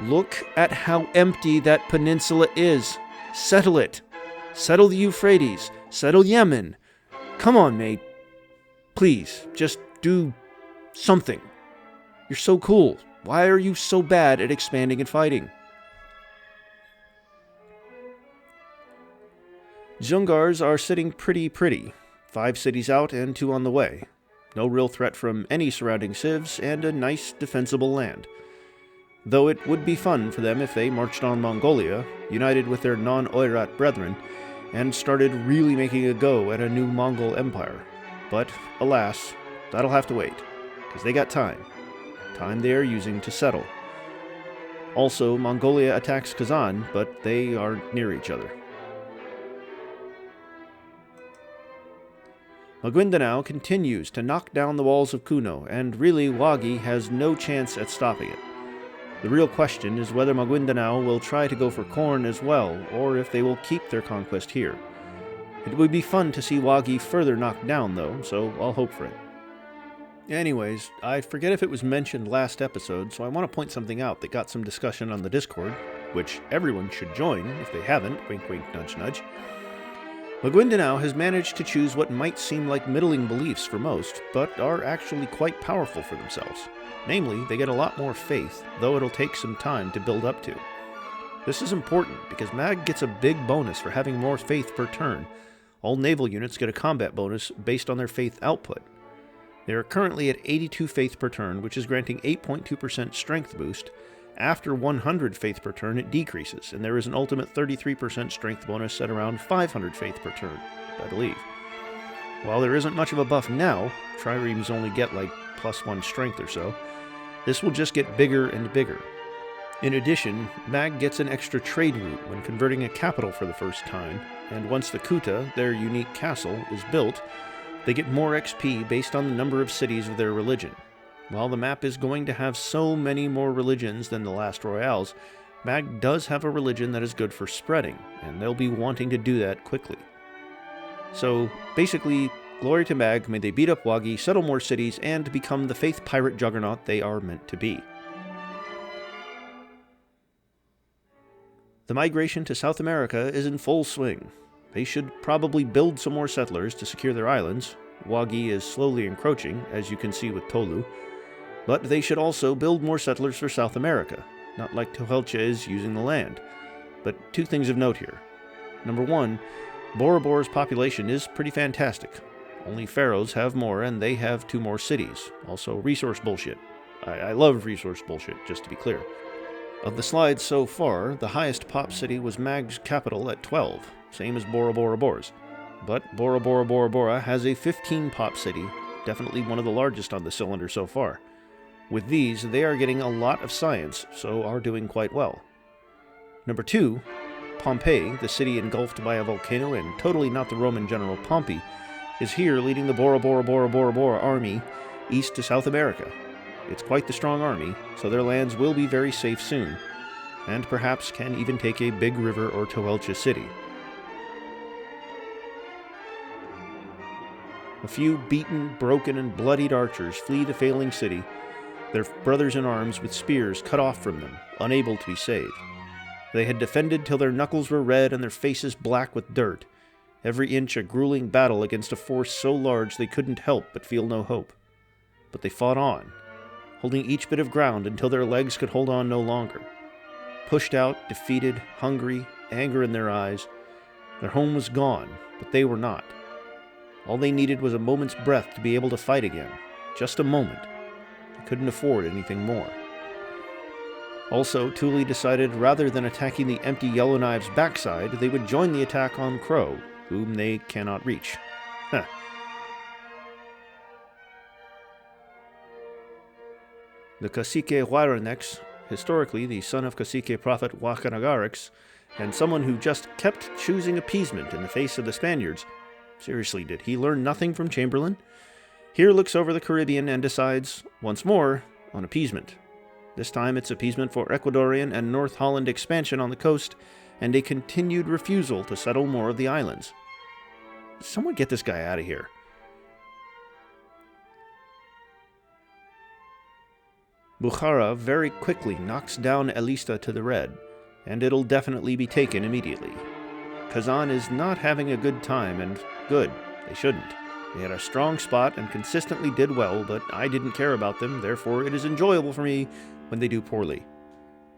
Look at how empty that peninsula is. Settle it. Settle the Euphrates. Settle Yemen. Come on, mate. Please, just do something. You're so cool. Why are you so bad at expanding and fighting? Dzungars are sitting pretty. 5 cities out and 2 on the way. No real threat from any surrounding civs, and a nice defensible land. Though it would be fun for them if they marched on Mongolia, united with their non-Oirat brethren, and started really making a go at a new Mongol empire. But, alas, that'll have to wait, because they got time. Time they are using to settle. Also, Mongolia attacks Kazan, but they are near each other. Maguindanao continues to knock down the walls of Kuno, and really Wagi has no chance at stopping it. The real question is whether Maguindanao will try to go for Khorne as well, or if they will keep their conquest here. It would be fun to see Wagi further knocked down though, so I'll hope for it. Anyways, I forget if it was mentioned last episode, so I want to point something out that got some discussion on the Discord, which everyone should join if they haven't, wink wink nudge nudge. Maguindanao has managed to choose what might seem like middling beliefs for most, but are actually quite powerful for themselves. Namely, they get a lot more faith, though it'll take some time to build up to. This is important because Mag gets a big bonus for having more faith per turn. All naval units get a combat bonus based on their faith output. They are currently at 82 faith per turn, which is granting 8.2% strength boost. After 100 faith per turn, it decreases, and there is an ultimate 33% strength bonus at around 500 faith per turn, I believe. While there isn't much of a buff now, triremes only get like +1 strength or so, this will just get bigger and bigger. In addition, Mag gets an extra trade route when converting a capital for the first time, and once the Kuta, their unique castle, is built, they get more XP based on the number of cities of their religion. While the map is going to have so many more religions than the last Royales, Mag does have a religion that is good for spreading, and they'll be wanting to do that quickly. So, basically, glory to Mag, may they beat up Wagi, settle more cities, and become the faith pirate juggernaut they are meant to be. The migration to South America is in full swing. They should probably build some more settlers to secure their islands. Wagi is slowly encroaching, as you can see with Tolu. But they should also build more settlers for South America, not like Tohelcha is using the land. But 2 things of note here. Number 1, Bora Bora's population is pretty fantastic. Only pharaohs have more, and they have 2 more cities. Also resource bullshit. I love resource bullshit, just to be clear. Of the slides so far, the highest pop city was Mag's capital at 12, same as Bora Bora's. But Bora Bora has a 15 pop city, definitely one of the largest on the cylinder so far. With these, they are getting a lot of science, so are doing quite well. Number 2, Pompeii, the city engulfed by a volcano and totally not the Roman general Pompey, is here leading the Bora Bora army east to South America. It's quite the strong army, so their lands will be very safe soon, and perhaps can even take a big river or Tohelcha city. A few beaten, broken, and bloodied archers flee the failing city, their brothers in arms with spears cut off from them, unable to be saved. They had defended till their knuckles were red and their faces black with dirt, every inch a grueling battle against a force so large they couldn't help but feel no hope. But they fought on, holding each bit of ground until their legs could hold on no longer. Pushed out, defeated, hungry, anger in their eyes, their home was gone, but they were not. All they needed was a moment's breath to be able to fight again. Just a moment. They couldn't afford anything more. Also, Thule decided rather than attacking the empty Yellowknives' backside, they would join the attack on Crow, whom they cannot reach. Huh. The cacique Huayranex, historically the son of cacique prophet Huacanagarix, and someone who just kept choosing appeasement in the face of the Spaniards. Seriously, did he learn nothing from Chamberlain? Here looks over the Caribbean and decides, once more, on appeasement. This time it's appeasement for Ecuadorian and North Holland expansion on the coast, and a continued refusal to settle more of the islands. Someone get this guy out of here. Bukhara very quickly knocks down Elista to the red, and it'll definitely be taken immediately. Kazan is not having a good time, and good, they shouldn't. They had a strong spot and consistently did well, but I didn't care about them, therefore it is enjoyable for me when they do poorly.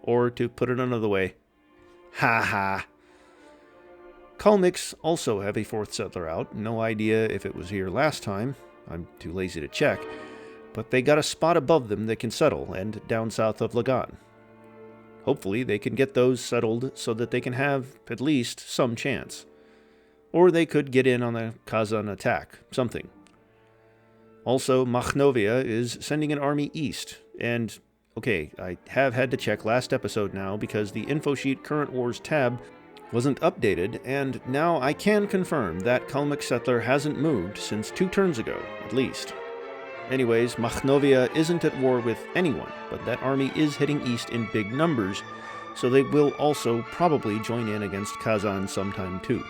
Or, to put it another way, ha ha. Kalmyks also have a 4th settler out, no idea if it was here last time, I'm too lazy to check, but they got a spot above them they can settle, and down south of Lagan. Hopefully they can get those settled so that they can have at least some chance. Or they could get in on the Kazan attack, something. Also, Makhnovia is sending an army east, and, okay, I have had to check last episode now because the infosheet Current Wars tab wasn't updated, and now I can confirm that Kalmyk settler hasn't moved since 2 turns ago, at least. Anyways, Makhnovia isn't at war with anyone, but that army is heading east in big numbers, so they will also probably join in against Kazan sometime too.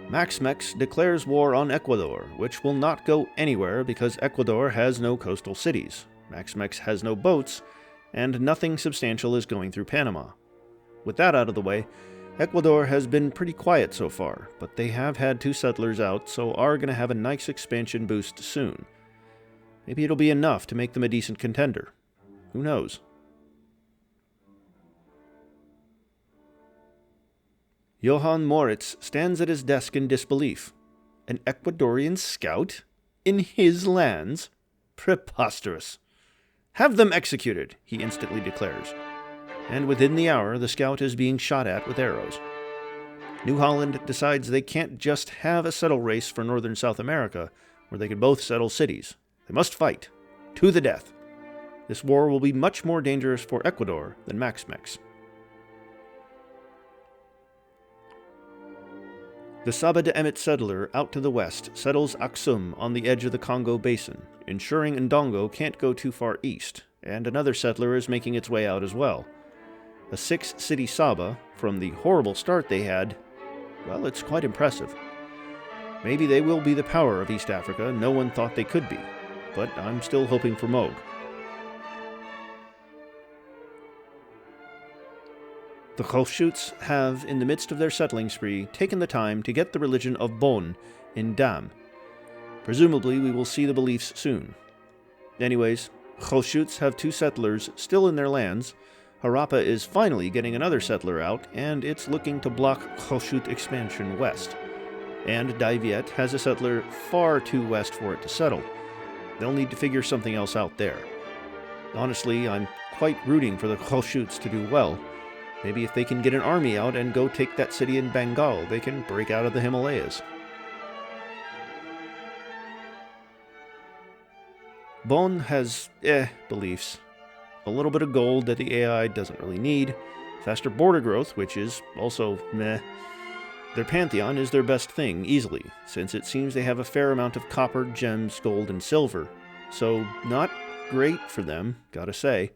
Maxmex declares war on Ecuador, which will not go anywhere because Ecuador has no coastal cities, Maxmex has no boats, and nothing substantial is going through Panama. With that out of the way, Ecuador has been pretty quiet so far, but they have had 2 settlers out, so are going to have a nice expansion boost soon. Maybe it'll be enough to make them a decent contender. Who knows? Johann Moritz stands at his desk in disbelief. An Ecuadorian scout? In his lands? Preposterous. Have them executed, he instantly declares. And within the hour, the scout is being shot at with arrows. New Holland decides they can't just have a settle race for northern South America, where they can both settle cities. They must fight. To the death. This war will be much more dangerous for Ecuador than Maxmex. The Saba de Emmet settler out to the west settles Aksum on the edge of the Congo Basin, ensuring Ndongo can't go too far east, and another settler is making its way out as well. A 6-city Saba, from the horrible start they had, well, it's quite impressive. Maybe they will be the power of East Africa no one thought they could be, but I'm still hoping for Moog. The Khofshuts have, in the midst of their settling spree, taken the time to get the religion of Bon in Dam. Presumably we will see the beliefs soon. Anyways, Khofshuts have 2 settlers still in their lands, Harappa is finally getting another settler out, and it's looking to block Khofshut expansion west. And Daiviet has a settler far too west for it to settle. They'll need to figure something else out there. Honestly, I'm quite rooting for the Khofshuts to do well. Maybe if they can get an army out and go take that city in Bengal, they can break out of the Himalayas. Bon has, beliefs. A little bit of gold that the AI doesn't really need, faster border growth, which is also meh. Their pantheon is their best thing, easily, since it seems they have a fair amount of copper, gems, gold, and silver. So, not great for them, gotta say.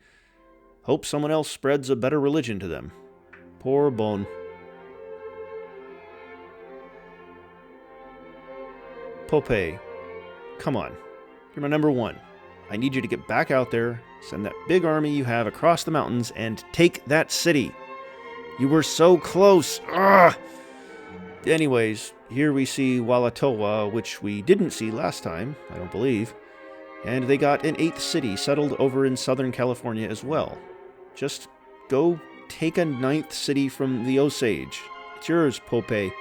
Hope someone else spreads a better religion to them. Poor Bon. Popeye, come on. You're my number 1. I need you to get back out there, send that big army you have across the mountains, and take that city. You were so close. Ugh! Anyways, here we see Walatowa, which we didn't see last time, I don't believe. And they got an 8th city settled over in Southern California as well. Just go take a 9th city from the Osage. It's yours, Popeye.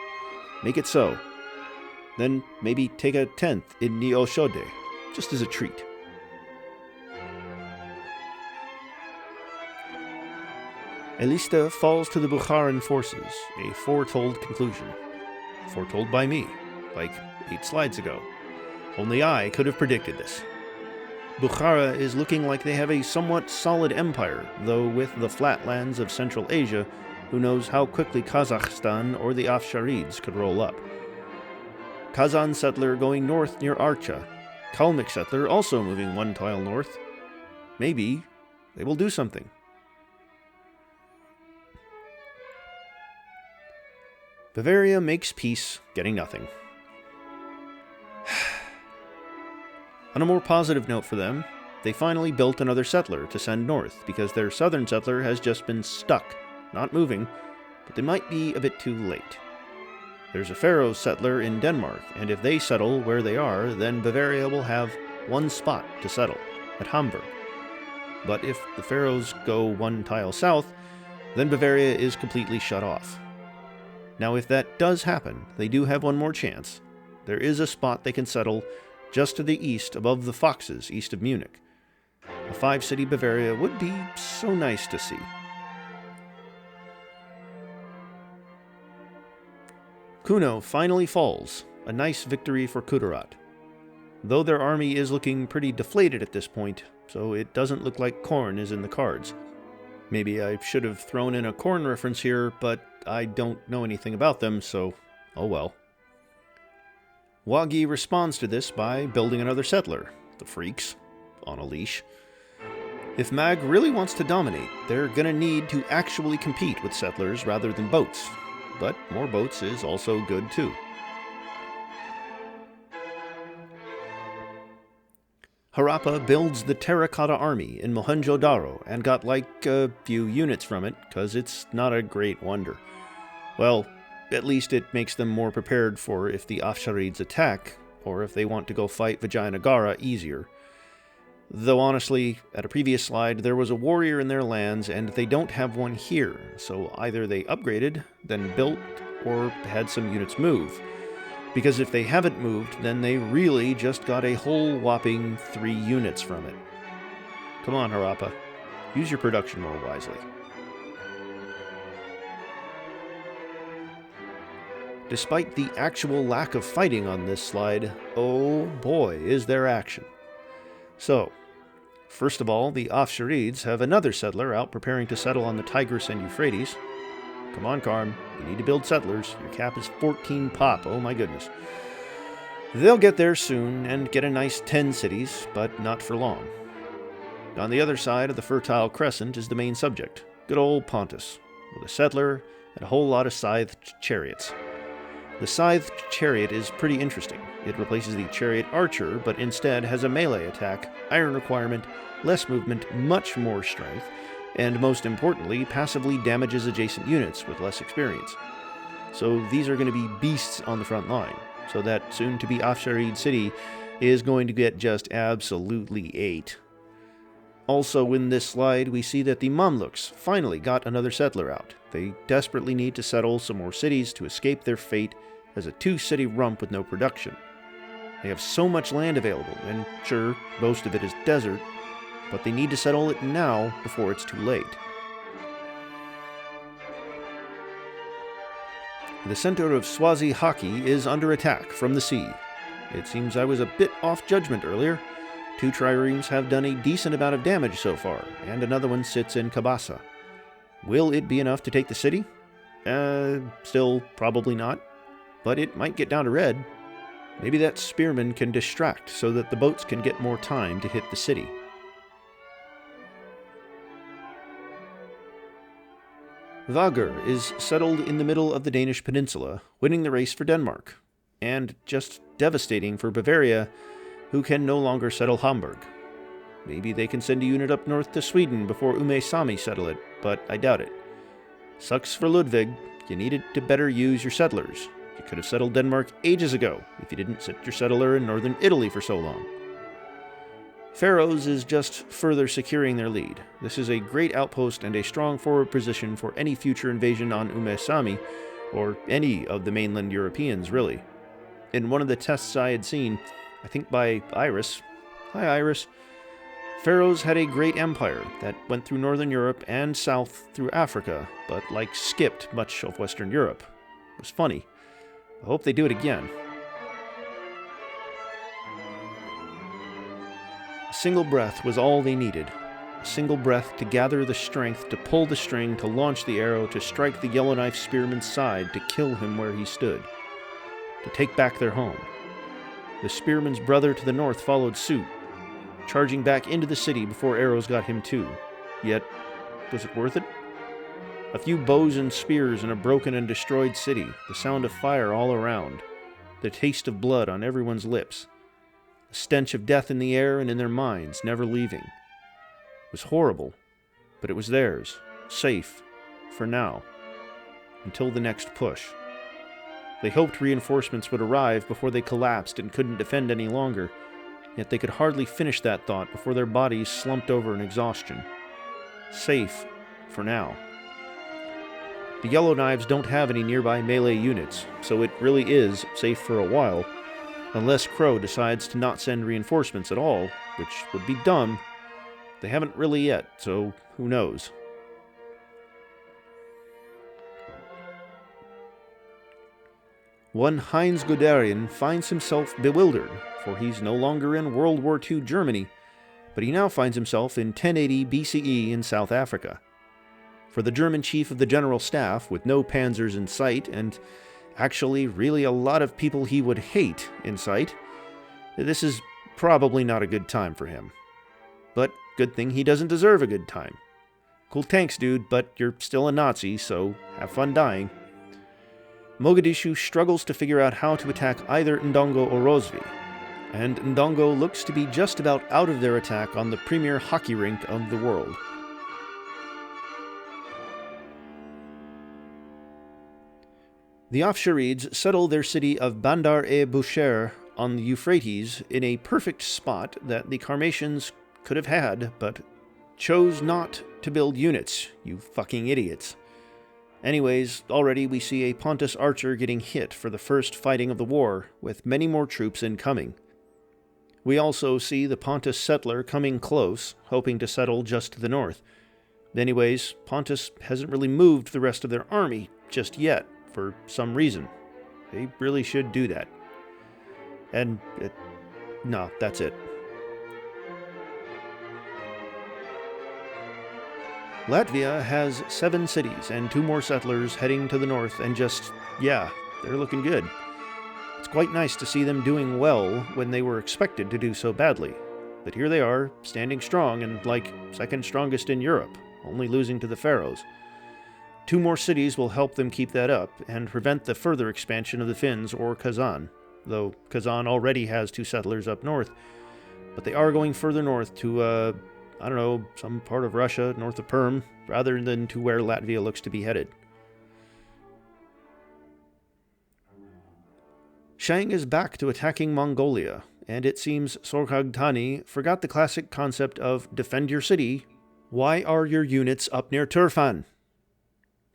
Make it so. Then maybe take a 10th in Neoshode, just as a treat. Elista falls to the Bukharan forces, a foretold conclusion. Foretold by me, like 8 slides ago. Only I could have predicted this. Bukhara is looking like they have a somewhat solid empire, though with the flatlands of Central Asia, who knows how quickly Kazakhstan or the Afsharids could roll up. Kazan settler going north near Archa. Kalmyk settler also moving 1 tile north. Maybe they will do something. Bavaria makes peace, getting nothing. On a more positive note for them, they finally built another settler to send north because their southern settler has just been stuck, not moving, but they might be a bit too late. There's a Pharaoh's settler in Denmark, and if they settle where they are, then Bavaria will have one spot to settle, at Hamburg. But if the Pharaohs go one tile south, then Bavaria is completely shut off. Now if that does happen, they do have one more chance. There is a spot they can settle just to the east above the Foxes, east of Munich. A 5-city Bavaria would be so nice to see. Kuno finally falls, a nice victory for Kudarat. Though their army is looking pretty deflated at this point, so it doesn't look like corn is in the cards. Maybe I should have thrown in a corn reference here, but I don't know anything about them, so oh well. Wagi responds to this by building another settler, the freaks, on a leash. If Mag really wants to dominate, they're gonna need to actually compete with settlers rather than boats. But more boats is also good too. Harappa builds the Terracotta Army in Mohenjo-Daro and got like a few units from it, cause it's not a great wonder. Well, at least it makes them more prepared for if the Afsharids attack, or if they want to go fight Vijayanagara easier. Though honestly, at a previous slide, there was a warrior in their lands and they don't have one here, so either they upgraded, then built, or had some units move. Because if they haven't moved, then they really just got a whole whopping 3 units from it. Come on, Harappa. Use your production more wisely. Despite the actual lack of fighting on this slide, oh boy, is there action. So, first of all, the Afsharids have another settler out preparing to settle on the Tigris and Euphrates. Come on, Karm, you need to build settlers. Your cap is 14 pop, oh my goodness. They'll get there soon and get a nice 10 cities, but not for long. On the other side of the Fertile Crescent is the main subject, good old Pontus, with a settler and a whole lot of scythed chariots. The scythed chariot is pretty interesting. It replaces the chariot archer, but instead has a melee attack, iron requirement, less movement, much more strength, and most importantly, passively damages adjacent units with less experience. So these are going to be beasts on the front line, so that soon-to-be Afsharid city is going to get just absolutely ate. Also in this slide, we see that the Mamluks finally got another settler out. They desperately need to settle some more cities to escape their fate as a 2-city rump with no production. They have so much land available, and sure, most of it is desert, but they need to settle it now before it's too late. The center of Swazi Haki is under attack from the sea. It seems I was a bit off judgment earlier. 2 triremes have done a decent amount of damage so far, and another one sits in Kabasa. Will it be enough to take the city? Still probably not, but it might get down to red. Maybe that spearman can distract so that the boats can get more time to hit the city. Vagar is settled in the middle of the Danish peninsula, winning the race for Denmark, and just devastating for Bavaria, who can no longer settle Hamburg. Maybe they can send a unit up north to Sweden before Ume Sami settle it, but I doubt it. Sucks for Ludwig, you needed to better use your settlers. You could have settled Denmark ages ago if you didn't set your settler in northern Italy for so long. Pharaohs is just further securing their lead. This is a great outpost and a strong forward position for any future invasion on Ume Sami, or any of the mainland Europeans, really. In one of the tests I had seen, I think by Iris, hi Iris, Pharaohs had a great empire that went through northern Europe and south through Africa, but skipped much of Western Europe. It was funny. I hope they do it again. A single breath was all they needed. A single breath to gather the strength to pull the string, to launch the arrow, to strike the Yellowknife spearman's side, to kill him where he stood. To take back their home. The spearman's brother to the north followed suit, charging back into the city before arrows got him too. Yet, was it worth it? A few bows and spears in a broken and destroyed city, the sound of fire all around, the taste of blood on everyone's lips. a stench of death in the air and in their minds, never leaving. It was horrible, but it was theirs, safe, for now, until the next push. They hoped reinforcements would arrive before they collapsed and couldn't defend any longer, yet they could hardly finish that thought before their bodies slumped over in exhaustion. Safe, for now. The Yellowknives don't have any nearby melee units, so it really is safe for a while, unless Crow decides to not send reinforcements at all, which would be dumb. They haven't really yet, so who knows. One Heinz Guderian finds himself bewildered, for he's no longer in World War II Germany, but he now finds himself in 1080 BCE in South Africa. For the German chief of the general staff, with no panzers in sight, and actually really a lot of people he would hate in sight, this is probably not a good time for him. But good thing he doesn't deserve a good time. Cool tanks, dude, but you're still a Nazi, so have fun dying. Mogadishu struggles to figure out how to attack either Ndongo or Rosvi, and Ndongo looks to be just about out of their attack on the premier hockey rink of the world. The Afsharids settle their city of Bandar-e-Bushehr on the Euphrates in a perfect spot that the Karmatians could have had, but chose not to build units, you fucking idiots. Anyways, already we see a Pontus archer getting hit for the first fighting of the war, with many more troops incoming. We also see the Pontus settler coming close, hoping to settle just to the north. Anyways, Pontus hasn't really moved the rest of their army just yet, for some reason. They really should do that. And, no, that's it. Latvia has 7 cities and 2 more settlers heading to the north, and just, yeah, they're looking good. It's quite nice to see them doing well when they were expected to do so badly. But here they are, standing strong and like second strongest in Europe, only losing to the Faroes. 2 more cities will help them keep that up and prevent the further expansion of the Finns or Kazan, though Kazan already has 2 settlers up north. But they are going further north to, some part of Russia, north of Perm, rather than to where Latvia looks to be headed. Shang is back to attacking Mongolia, and it seems Sorghaghtani forgot the classic concept of defend your city. Why are your units up near Turfan?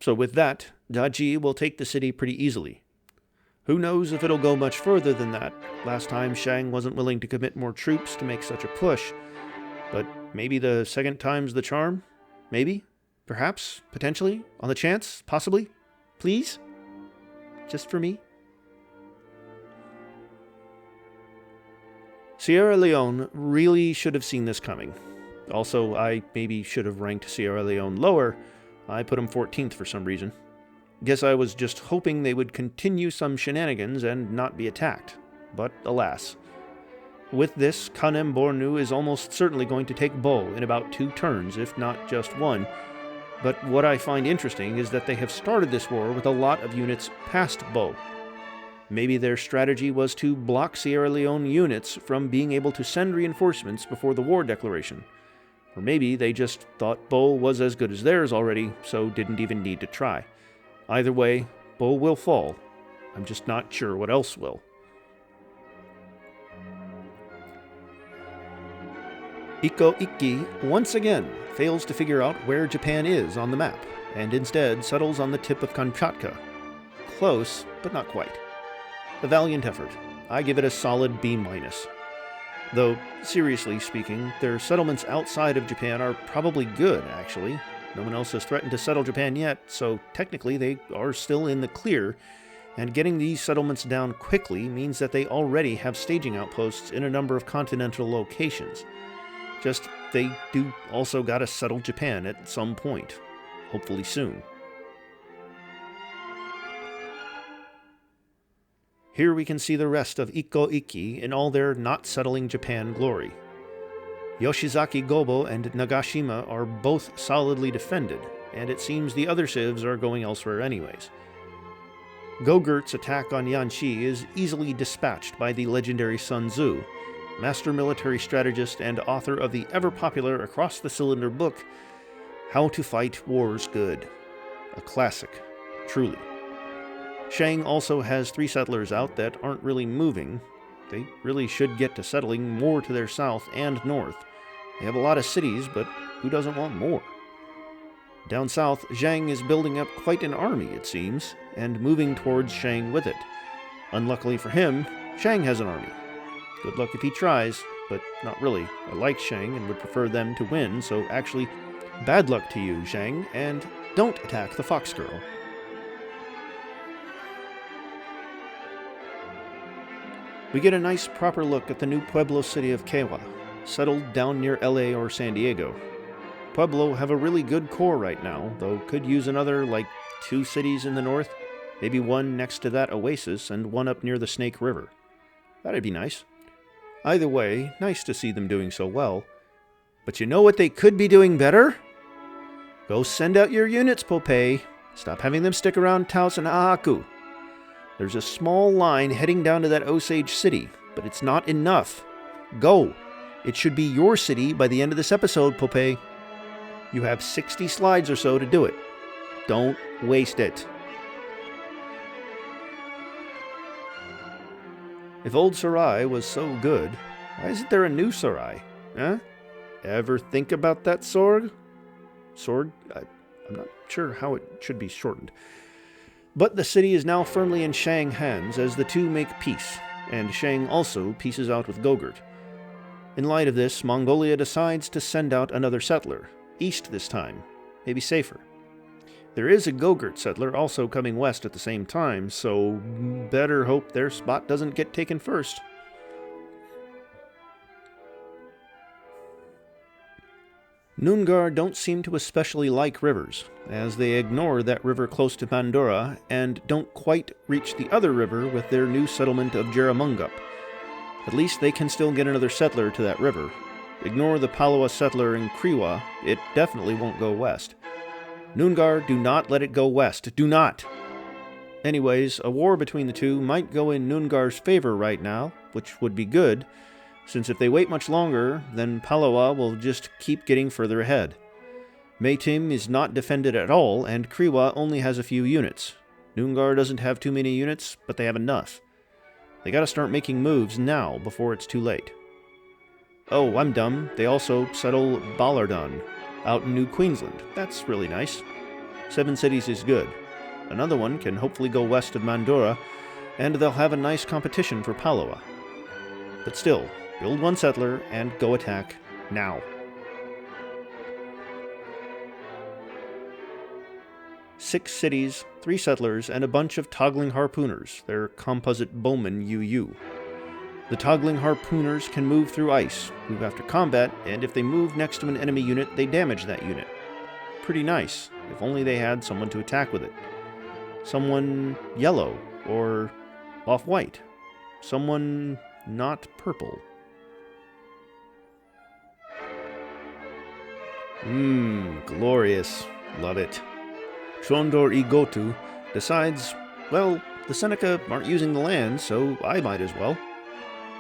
So with that, Daji will take the city pretty easily. Who knows if it'll go much further than that. Last time Shang wasn't willing to commit more troops to make such a push. But maybe the second time's the charm? Maybe? Perhaps? Potentially? On the chance? Possibly? Please? Just for me? Sierra Leone really should have seen this coming. Also, I maybe should have ranked Sierra Leone lower. I put them 14th for some reason. Guess I was just hoping they would continue some shenanigans and not be attacked. But alas. With this, Kanem Bornu is almost certainly going to take Bo in about 2 turns, if not just 1. But what I find interesting is that they have started this war with a lot of units past Bo. Maybe their strategy was to block Sierra Leone units from being able to send reinforcements before the war declaration. Or maybe they just thought Bo was as good as theirs already, so didn't even need to try. Either way, Bo will fall. I'm just not sure what else will. Ikko Ikki once again fails to figure out where Japan is on the map, and instead settles on the tip of Kamchatka. Close, but not quite. A valiant effort. I give it a solid B-. Though, seriously speaking, their settlements outside of Japan are probably good, actually. No one else has threatened to settle Japan yet, so technically they are still in the clear, and getting these settlements down quickly means that they already have staging outposts in a number of continental locations. Just, they do also gotta settle Japan at some point. Hopefully soon. Here we can see the rest of Ikko Ikki in all their not settling Japan glory. Yoshizaki Gobo and Nagashima are both solidly defended, and it seems the other civs are going elsewhere anyways. Gogurt's attack on Yanshi is easily dispatched by the legendary Sun Tzu, master military strategist and author of the ever-popular Across the Cylinder book, How to Fight Wars Good. A classic, truly. Shang also has 3 settlers out that aren't really moving. They really should get to settling more to their south and north. They have a lot of cities, but who doesn't want more? Down south, Zhang is building up quite an army, it seems, and moving towards Shang with it. Unluckily for him, Shang has an army. Good luck if he tries, but not really. I like Shang and would prefer them to win, so actually, bad luck to you, Shang, and don't attack the Fox Girl. We get a nice proper look at the new Pueblo city of Kewa, settled down near LA or San Diego. Pueblo have a really good core right now, though could use another, 2 cities in the north, maybe one next to that oasis and one up near the Snake River. That'd be nice. Either way, nice to see them doing so well. But you know what they could be doing better? Go send out your units, Popeye. Stop having them stick around Taos and Aaku. There's a small line heading down to that Osage city, but it's not enough. Go. It should be your city by the end of this episode, Popeye. You have 60 slides or so to do it. Don't waste it. If old Sarai was so good, why isn't there a new Sarai? Huh? Ever think about that, Sorg? Sorg? I'm not sure how it should be shortened. But the city is now firmly in Shang hands as the two make peace, and Shang also pieces out with Gogurt. In light of this, Mongolia decides to send out another settler, east this time, maybe safer. There is a Gogurt settler also coming west at the same time, so better hope their spot doesn't get taken first. Noongar don't seem to especially like rivers, as they ignore that river close to Pandora and don't quite reach the other river with their new settlement of Jeramungup. At least they can still get another settler to that river. Ignore the Palawa settler in Kriwa, it definitely won't go west. Noongar, do not let it go west. Do not! Anyways, a war between the two might go in Noongar's favor right now, which would be good, since if they wait much longer, then Palawa will just keep getting further ahead. Maytim is not defended at all, and Kriwa only has a few units. Noongar doesn't have too many units, but they have enough. They gotta start making moves now, before it's too late. Oh, I'm dumb. They also settle Ballardon, out in New Queensland. That's really nice. 7 cities is good. Another one can hopefully go west of Mandurah, and they'll have a nice competition for Palawa. But still, build 1 settler and go attack now. Six cities, 3 settlers, and a bunch of toggling harpooners. They're composite bowmen UU. The toggling harpooners can move through ice, move after combat, and if they move next to an enemy unit, they damage that unit. Pretty nice, if only they had someone to attack with it. Someone yellow, or off-white. Someone not purple. Glorious. Love it. Shondor Igotu decides, well, the Seneca aren't using the land, so I might as well.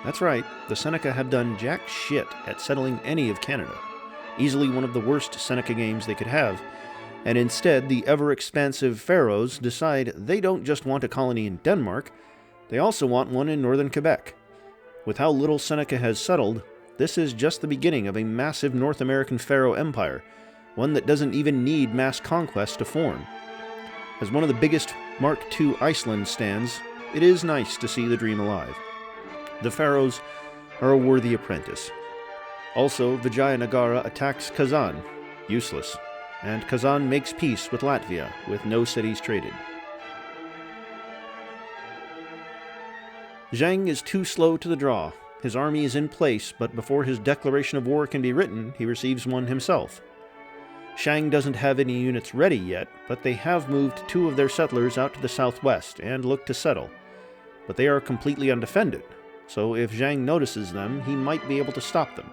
That's right, the Seneca have done jack shit at settling any of Canada. Easily one of the worst Seneca games they could have. And instead, the ever-expansive Pharaohs decide they don't just want a colony in Denmark, they also want one in northern Quebec. With how little Seneca has settled, this is just the beginning of a massive North American Pharaoh empire, one that doesn't even need mass conquest to form. As one of the biggest Mark II Iceland stands, it is nice to see the dream alive. The Pharaohs are a worthy apprentice. Also, Vijayanagara attacks Kazan, useless, and Kazan makes peace with Latvia, with no cities traded. Zhang is too slow to the draw. His army is in place, but before his declaration of war can be written, he receives one himself. Shang doesn't have any units ready yet, but they have moved 2 of their settlers out to the southwest and look to settle. But they are completely undefended, so if Zhang notices them, he might be able to stop them.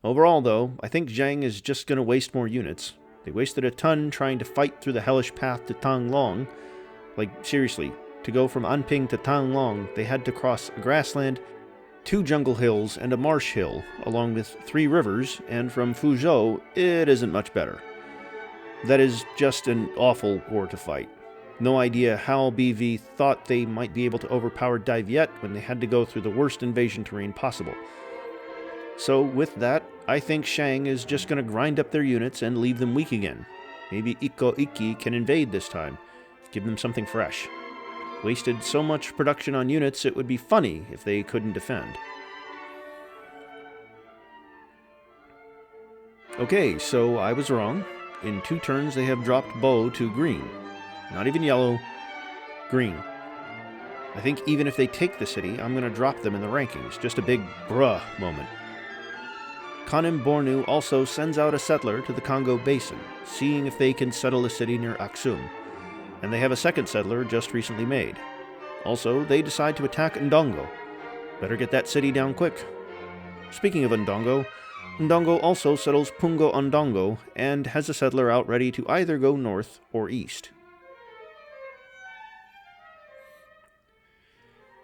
Overall, though, I think Zhang is just going to waste more units. They wasted a ton trying to fight through the hellish path to Tanglong. Like, seriously, to go from Anping to Tanglong, they had to cross a grassland 2 jungle hills and a marsh hill, along with 3 rivers, and from Fuzhou, it isn't much better. That is just an awful war to fight. No idea how BV thought they might be able to overpower Daiviet when they had to go through the worst invasion terrain possible. So with that, I think Shang is just going to grind up their units and leave them weak again. Maybe Ikko Ikki can invade this time. Give them something fresh. Wasted so much production on units, it would be funny if they couldn't defend. Okay, so I was wrong. In 2 turns they have dropped Bo to green. Not even yellow, green. I think even if they take the city, I'm going to drop them in the rankings. Just a big bruh moment. Kanem Bornu also sends out a settler to the Congo Basin, seeing if they can settle a city near Aksum. And they have a second settler just recently made. Also, they decide to attack Ndongo. Better get that city down quick. Speaking of Ndongo, Ndongo also settles Pungo Ndongo and has a settler out ready to either go north or east.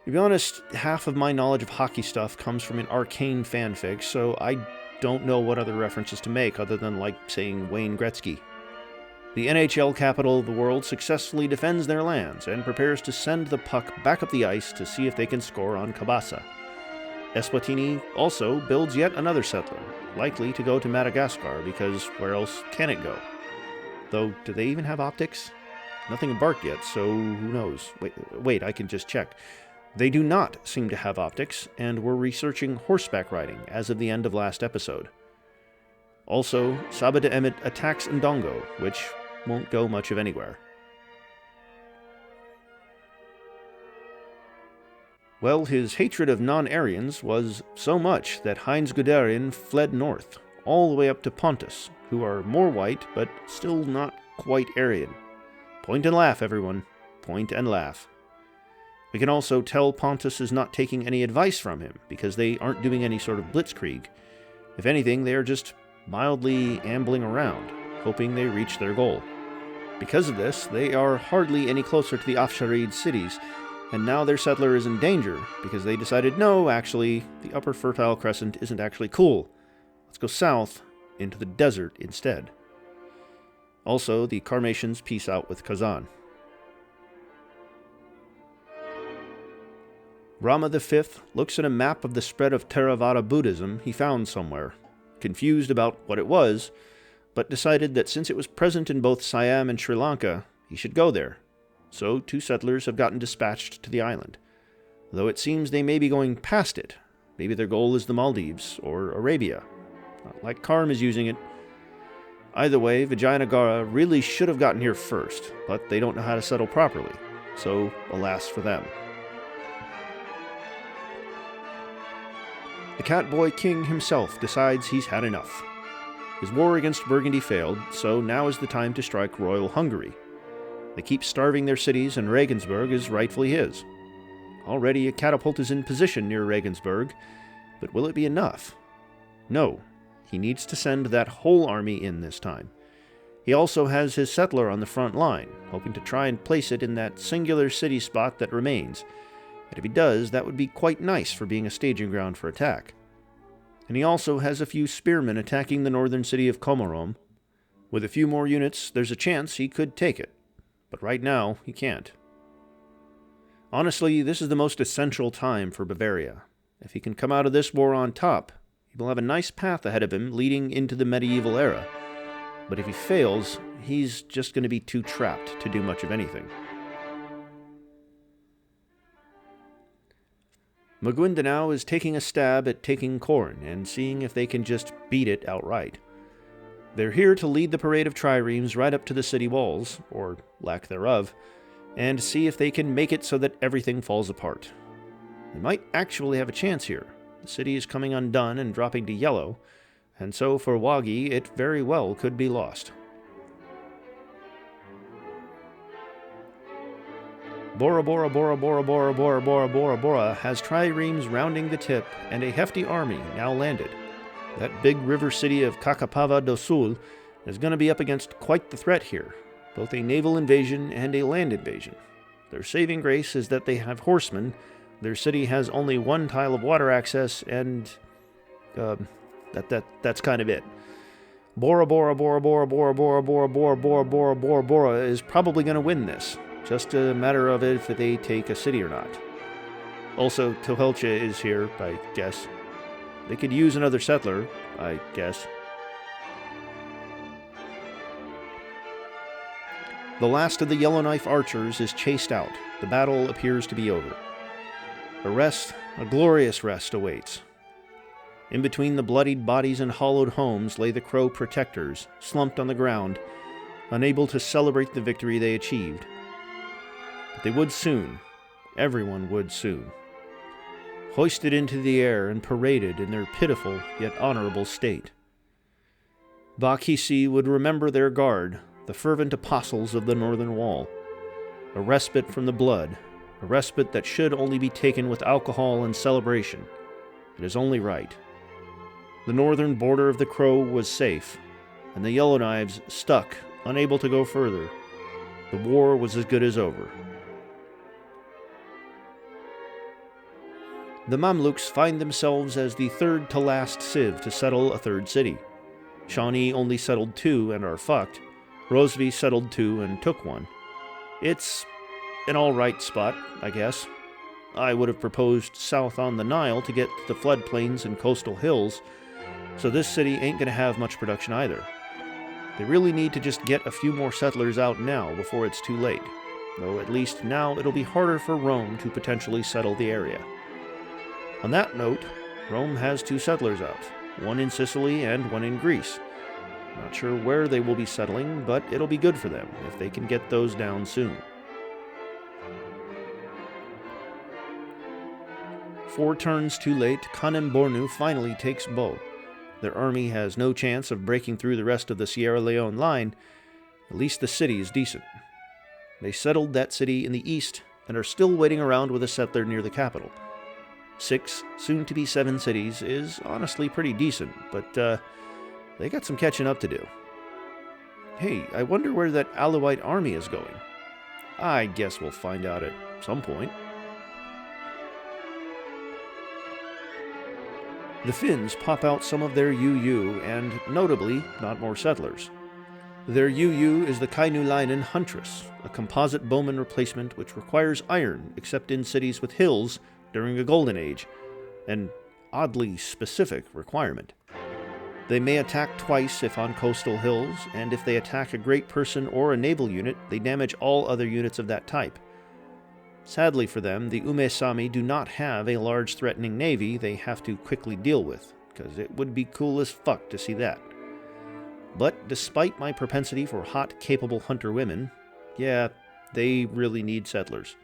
To be honest, half of my knowledge of hockey stuff comes from an arcane fanfic, so I don't know what other references to make other than like saying Wayne Gretzky. The NHL capital of the world successfully defends their lands and prepares to send the puck back up the ice to see if they can score on Kabasa. Eswatini also builds yet another settler, likely to go to Madagascar because where else can it go? Though, do they even have optics? Nothing embarked yet, so who knows? Wait, I can just check. They do not seem to have optics, and were researching horseback riding as of the end of last episode. Also, Saba de Emmet attacks Ndongo, which won't go much of anywhere. Well, his hatred of non-Aryans was so much that Heinz Guderian fled north, all the way up to Pontus, who are more white, but still not quite Aryan. Point and laugh, everyone. Point and laugh. We can also tell Pontus is not taking any advice from him, because they aren't doing any sort of blitzkrieg. If anything, they are just mildly ambling around, hoping they reach their goal. Because of this, they are hardly any closer to the Afsharid cities, and now their settler is in danger, because they decided, no, actually, the Upper Fertile Crescent isn't actually cool. Let's go south, into the desert instead. Also, the Karmatians peace out with Kazan. Rama V looks at a map of the spread of Theravada Buddhism he found somewhere, confused about what it was, but decided that since it was present in both Siam and Sri Lanka, he should go there. So 2 settlers have gotten dispatched to the island, though it seems they may be going past it. Maybe their goal is the Maldives or Arabia. Not like Karm is using it. Either way, Vijayanagara really should have gotten here first, but they don't know how to settle properly, so alas for them. The Catboy King himself decides he's had enough. His war against Burgundy failed, so now is the time to strike Royal Hungary. They keep starving their cities, and Regensburg is rightfully his. Already a catapult is in position near Regensburg, but will it be enough? No, he needs to send that whole army in this time. He also has his settler on the front line, hoping to try and place it in that singular city spot that remains. And if he does, that would be quite nice for being a staging ground for attack. And he also has a few spearmen attacking the northern city of Komorom. With a few more units, there's a chance he could take it. But right now, he can't. Honestly, this is the most essential time for Bavaria. If he can come out of this war on top, he will have a nice path ahead of him leading into the medieval era. But if he fails, he's just going to be too trapped to do much of anything. Maguindanao is taking a stab at taking Korn and seeing if they can just beat it outright. They're here to lead the parade of triremes right up to the city walls, or lack thereof, and see if they can make it so that everything falls apart. They might actually have a chance here. The city is coming undone and dropping to yellow, and so for Wagi it very well could be lost. Bora Bora Bora Bora Bora Bora Bora Bora Bora has triremes rounding the tip and a hefty army now landed. That big river city of Kakapava do Sul is going to be up against quite the threat here, both a naval invasion and a land invasion. Their saving grace is that they have horsemen, Their city has only one tile of water access, and that's kind of it. Bora Bora Bora Bora Bora Bora Bora Bora Bora Bora Bora Bora is probably going to win this. Just a matter of if they take a city or not. Also, Tohelcha is here, I guess. They could use another settler, I guess. The last of the Yellowknife archers is chased out. The battle appears to be over. A glorious rest awaits. In between the bloodied bodies and hollowed homes lay the Crow protectors, slumped on the ground, unable to celebrate the victory they achieved. But they would soon. Everyone would soon. Hoisted into the air and paraded in their pitiful yet honorable state. Bakisi would remember their guard, the fervent apostles of the northern wall. A respite from the blood, a respite that should only be taken with alcohol and celebration. It is only right. The northern border of the Crow was safe, and the Yellowknives stuck, unable to go further. The war was as good as over. The Mamluks find themselves as the third-to-last civ to settle a third city. Shawnee only settled 2 and are fucked. Rosvi settled 2 and took 1. It's an alright spot, I guess. I would have proposed south on the Nile to get to the floodplains and coastal hills, so this city ain't gonna have much production either. They really need to just get a few more settlers out now before it's too late, though at least now it'll be harder for Rome to potentially settle the area. On that note, Rome has 2 settlers out, one in Sicily and one in Greece. Not sure where they will be settling, but it'll be good for them if they can get those down soon. 4 turns too late, Kanem Bornu finally takes Bo. Their army has no chance of breaking through the rest of the Sierra Leone line. At least the city is decent. They settled that city in the east and are still waiting around with a settler near the capital. 6, soon to be 7 cities is honestly pretty decent, but they got some catching up to do. Hey, I wonder where that Alawite army is going. I guess we'll find out at some point. The Finns pop out some of their UU, and notably, not more settlers. Their UU is the Kainulainen Huntress, a composite bowman replacement which requires iron except in cities with hills during a golden age, an oddly specific requirement. They may attack twice if on coastal hills, and if they attack a great person or a naval unit, they damage all other units of that type. Sadly for them, the Ume-Sami do not have a large threatening navy they have to quickly deal with, because it would be cool as fuck to see that. But despite my propensity for hot, capable hunter women, yeah, they really need settlers.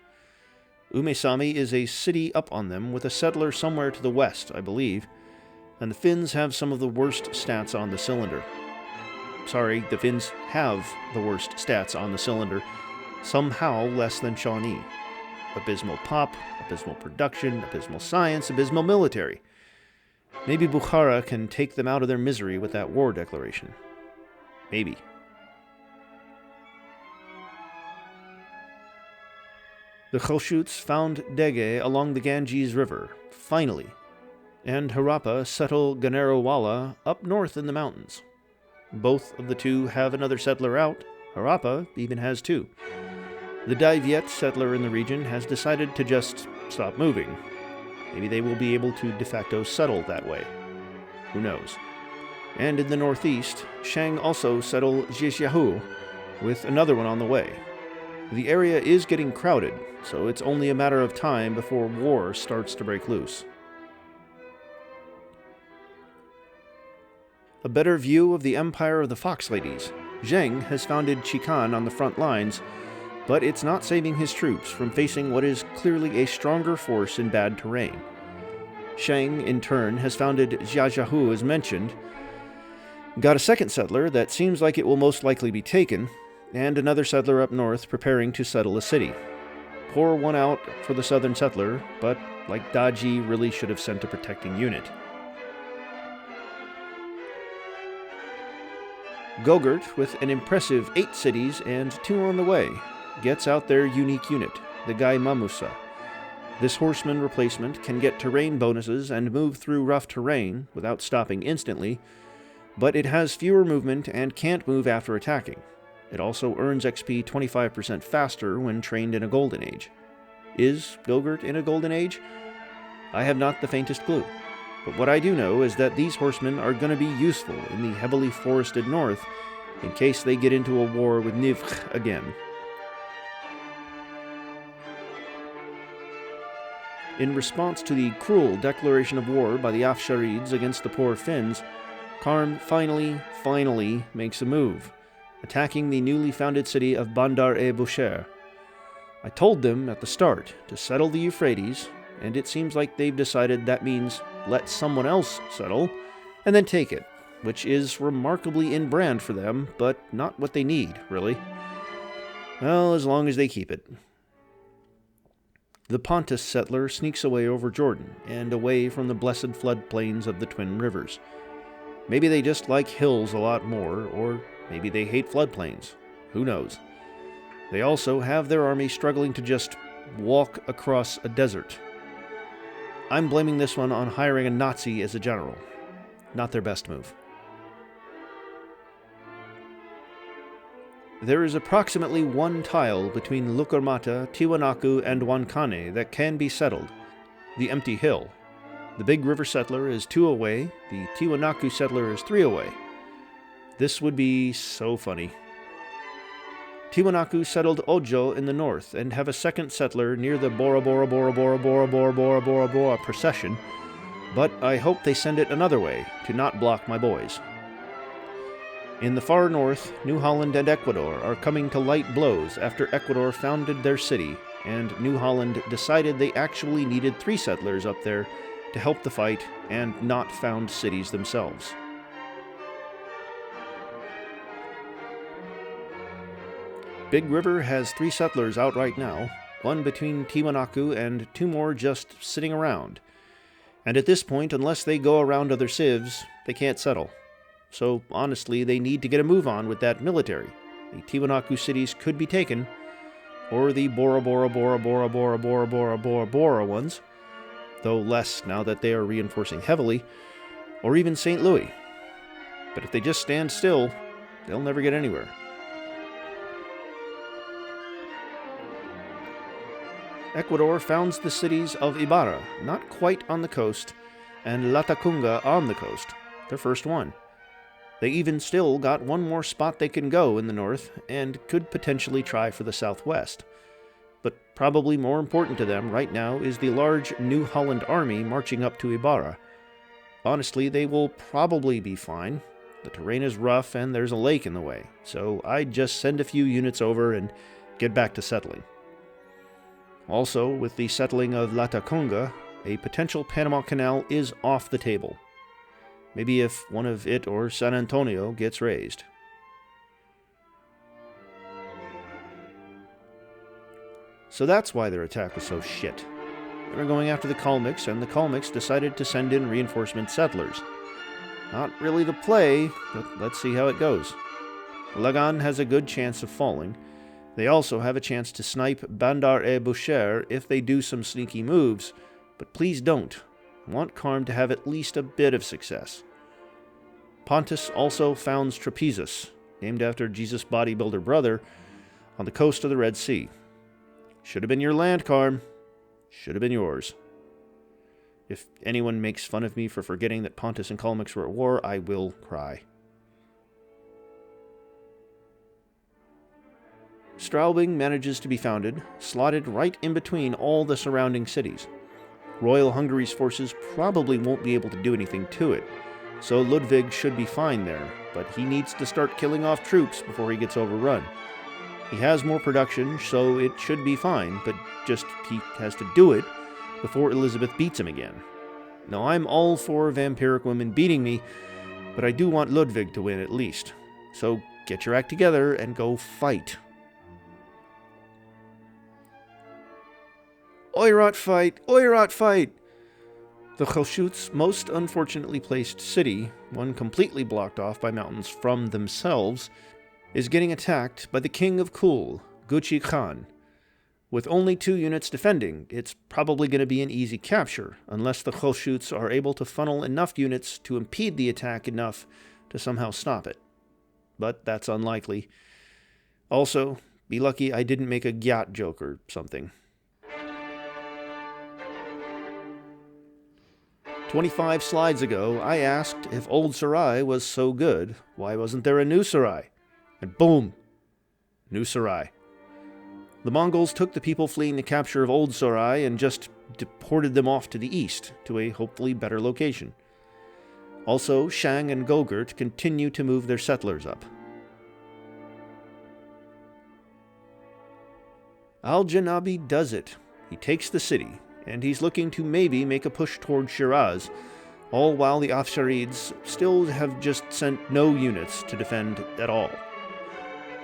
Ume-Sami is a city up on them with a settler somewhere to the west, I believe, and the Finns have some of the worst stats on the cylinder. Sorry, the Finns have the worst stats on the cylinder, somehow less than Shawnee. Abysmal pop, abysmal production, abysmal science, abysmal military. Maybe Bukhara can take them out of their misery with that war declaration. Maybe. The Khoshuts found Dege along the Ganges River, finally, and Harappa settle Ganerawala up north in the mountains. Both of the two have another settler out. Harappa even has 2. The Daiviet settler in the region has decided to just stop moving. Maybe they will be able to de facto settle that way. Who knows? And in the northeast, Shang also settle Jisyahu, with another one on the way. The area is getting crowded, so it's only a matter of time before war starts to break loose. A better view of the empire of the Fox Ladies. Zheng has founded Chikan on the front lines, but it's not saving his troops from facing what is clearly a stronger force in bad terrain. Shang, in turn, has founded Jiajiahu as mentioned, got a second settler that seems like it will most likely be taken, and another settler up north preparing to settle a city. Pour one out for the southern settler, but like Daji really should have sent a protecting unit. Gogurt, with an impressive 8 cities and 2 on the way, gets out their unique unit, the Gai Mamusa. This horseman replacement can get terrain bonuses and move through rough terrain without stopping instantly, but it has fewer movement and can't move after attacking. It also earns XP 25% faster when trained in a Golden Age. Is Gogurt in a Golden Age? I have not the faintest clue. But what I do know is that these horsemen are going to be useful in the heavily forested north in case they get into a war with Nivch again. In response to the cruel declaration of war by the Afsharids against the poor Finns, Karm finally makes a move, attacking the newly founded city of Bandar-e-Bushehr. I told them at the start to settle the Euphrates, and it seems like they've decided that means let someone else settle, and then take it, which is remarkably in brand for them, but not what they need, really. Well, as long as they keep it. The Pontus settler sneaks away over Jordan, and away from the blessed floodplains of the Twin Rivers. Maybe they just like hills a lot more, or maybe they hate floodplains. Who knows? They also have their army struggling to just walk across a desert. I'm blaming this one on hiring a Nazi as a general. Not their best move. There is approximately one tile between Lukurmata, Tiwanaku, and Wankane that can be settled, the empty hill. The Big River settler is 2 away, the Tiwanaku settler is 3 away. This would be so funny. Tiwanaku settled Ojo in the north and have a second settler near the Bora Bora Bora Bora Bora Bora Bora Bora Bora procession, but I hope they send it another way to not block my boys. In the far north, New Holland and Ecuador are coming to light blows after Ecuador founded their city, and New Holland decided they actually needed 3 settlers up there to help the fight and not found cities themselves. Big River has 3 settlers out right now, 1 between Tiwanaku and 2 more just sitting around. And at this point, unless they go around other civs, they can't settle. So honestly, they need to get a move on with that military. The Tiwanaku cities could be taken, or the Bora Bora Bora Bora Bora Bora Bora Bora Bora ones, though less now that they are reinforcing heavily, or even St. Louis. But if they just stand still, they'll never get anywhere. Ecuador founds the cities of Ibarra, not quite on the coast, and Latacunga on the coast, their first one. They even still got 1 more spot they can go in the north, and could potentially try for the southwest. But probably more important to them right now is the large New Holland army marching up to Ibarra. Honestly, they will probably be fine. The terrain is rough and there's a lake in the way, so I'd just send a few units over and get back to settling. Also, with the settling of Latacunga, a potential Panama Canal is off the table. Maybe if one of it or San Antonio gets raised. So that's why their attack was so shit. They were going after the Kalmyks, and the Kalmyks decided to send in reinforcement settlers. Not really the play, but let's see how it goes. Lagan has a good chance of falling. They also have a chance to snipe Bandar-e-Bushehr if they do some sneaky moves, but please don't. I want Karm to have at least a bit of success. Pontus also founds Trapezus, named after Jesus' bodybuilder brother, on the coast of the Red Sea. Should have been your land, Karm. Should have been yours. If anyone makes fun of me for forgetting that Pontus and Kalmyks were at war, I will cry. Straubing manages to be founded, slotted right in between all the surrounding cities. Royal Hungary's forces probably won't be able to do anything to it, so Ludwig should be fine there, but he needs to start killing off troops before he gets overrun. He has more production, so it should be fine, but just he has to do it before Elizabeth beats him again. Now, I'm all for vampiric women beating me, but I do want Ludwig to win at least. So get your act together and go fight. Oirat fight! Oirat fight! The Khelshut's most unfortunately placed city, one completely blocked off by mountains from themselves, is getting attacked by the king of Kul, Gucci Khan. With only 2 units defending, it's probably going to be an easy capture, unless the Khoshutes are able to funnel enough units to impede the attack enough to somehow stop it. But that's unlikely. Also, be lucky I didn't make a Gyat joke or something. 25 slides ago, I asked if Old Sarai was so good, why wasn't there a New Sarai? And boom! New Sarai. The Mongols took the people fleeing the capture of Old Sarai and just deported them off to the east, to a hopefully better location. Also, Shang and Gogurt continue to move their settlers up. Al-Janabi does it. He takes the city, and he's looking to maybe make a push toward Shiraz, all while the Afsharids still have just sent no units to defend at all.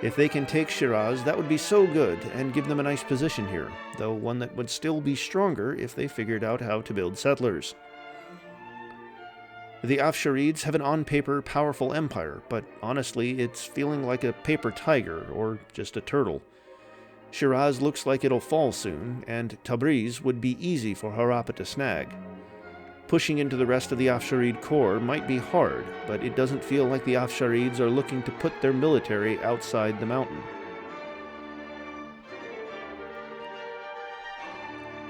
If they can take Shiraz, that would be so good and give them a nice position here, though one that would still be stronger if they figured out how to build settlers. The Afsharids have an on-paper powerful empire, but honestly it's feeling like a paper tiger or just a turtle. Shiraz looks like it'll fall soon, and Tabriz would be easy for Harappa to snag. Pushing into the rest of the Afsharid core might be hard, but it doesn't feel like the Afsharids are looking to put their military outside the mountain.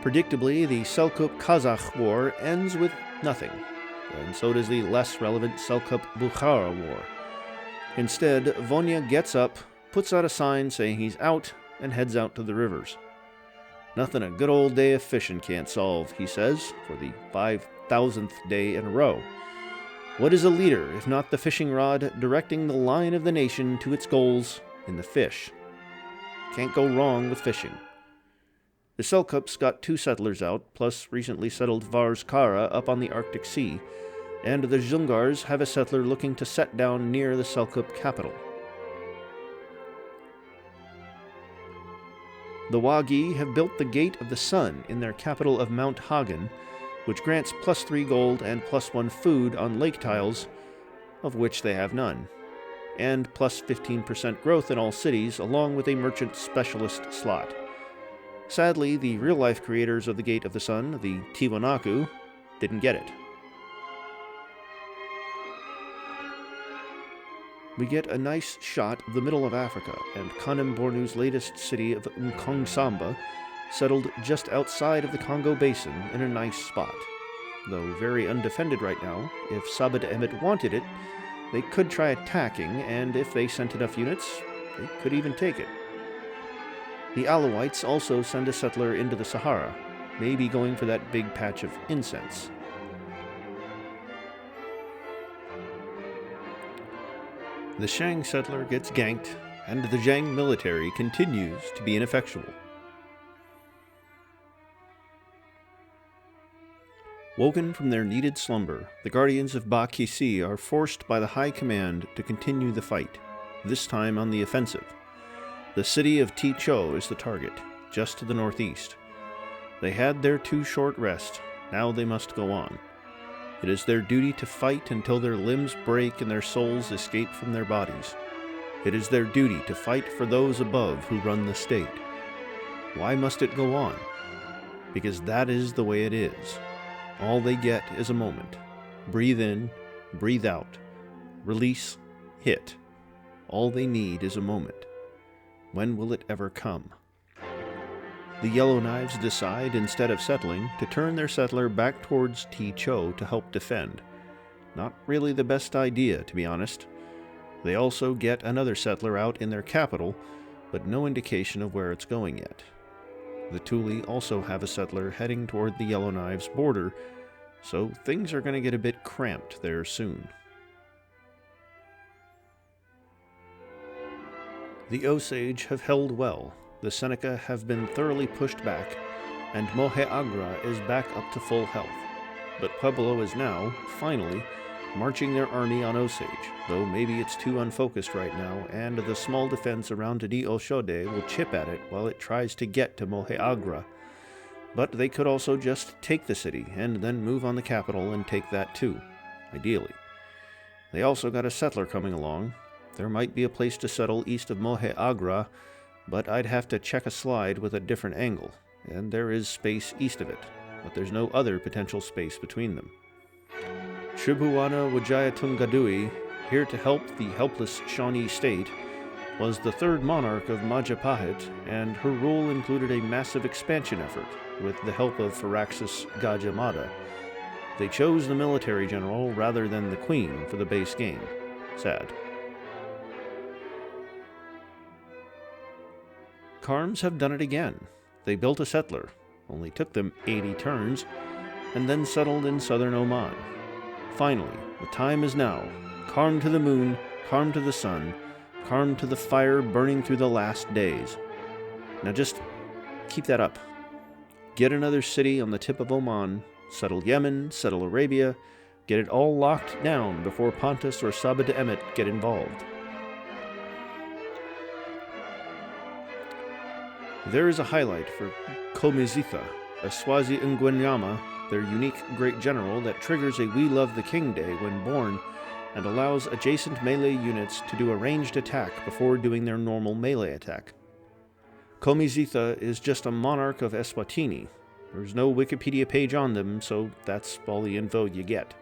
Predictably, the Seljuk-Kazakh War ends with nothing, and so does the less relevant Seljuk-Bukhara War. Instead, Vonya gets up, puts out a sign saying he's out, and heads out to the rivers. Nothing a good old day of fishing can't solve, he says, for the 5,000th day in a row. What is a leader if not the fishing rod directing the line of the nation to its goals in the fish? Can't go wrong with fishing. The Selkups got 2 settlers out, plus recently settled Varskara up on the Arctic Sea, and the Zhungars have a settler looking to set down near the Selkup capital. The Wagi have built the Gate of the Sun in their capital of Mount Hagen, which grants +3 gold and +1 food on lake tiles, of which they have none, and +15% growth in all cities, along with a merchant specialist slot. Sadly, the real-life creators of the Gate of the Sun, the Tiwanaku, didn't get it. We get a nice shot of the middle of Africa and Kanem Bornu's latest city of Nkongsamba, settled just outside of the Congo Basin in a nice spot. Though very undefended right now, if Sabah Emmet wanted it, they could try attacking, and if they sent enough units, they could even take it. The Alawites also send a settler into the Sahara, maybe going for that big patch of incense. The Shang settler gets ganked, and the Zhang military continues to be ineffectual. Woken from their needed slumber, the guardians of Ba Kisi are forced by the High Command to continue the fight, this time on the offensive. The city of Ticho is the target, just to the northeast. They had their 2 short rest, now they must go on. It is their duty to fight until their limbs break and their souls escape from their bodies. It is their duty to fight for those above who run the state. Why must it go on? Because that is the way it is. All they get is a moment. Breathe in, breathe out, release, hit. All they need is a moment. When will it ever come? The Yellowknives decide, instead of settling, to turn their settler back towards Ticho to help defend. Not really the best idea, to be honest. They also get another settler out in their capital, but no indication of where it's going yet. The Thuli also have a settler heading toward the Yellowknives' border, so things are going to get a bit cramped there soon. The Osage have held well. The Seneca have been thoroughly pushed back, and Mohe Agra is back up to full health. But Pueblo is now, finally, marching their army on Osage, though maybe it's too unfocused right now, and the small defense around Di Oshode will chip at it while it tries to get to Mohe Agra. But they could also just take the city, and then move on the capital and take that too, ideally. They also got a settler coming along. There might be a place to settle east of Mohe Agra, but I'd have to check a slide with a different angle, and there is space east of it, but there's no other potential space between them. Tribhuwana Wijayatungadui, here to help the helpless Shawnee state, was the third monarch of Majapahit, and her rule included a massive expansion effort with the help of Firaxis Gajah Mada. They chose the military general rather than the queen for the base game. Sad. Karms have done it again. They built a settler, only took them 80 turns, and then settled in southern Oman. Finally, the time is now. Karm to the moon, Karm to the sun, Karm to the fire burning through the last days. Now just keep that up. Get another city on the tip of Oman, settle Yemen, settle Arabia, get it all locked down before Pontus or Sabah de Emet get involved. There is a highlight for Komizitha, a Swazi Ngwenyama, their unique great general that triggers a We Love the King Day when born and allows adjacent melee units to do a ranged attack before doing their normal melee attack. Komizitha is just a monarch of Eswatini. There's no Wikipedia page on them, so that's all the info you get.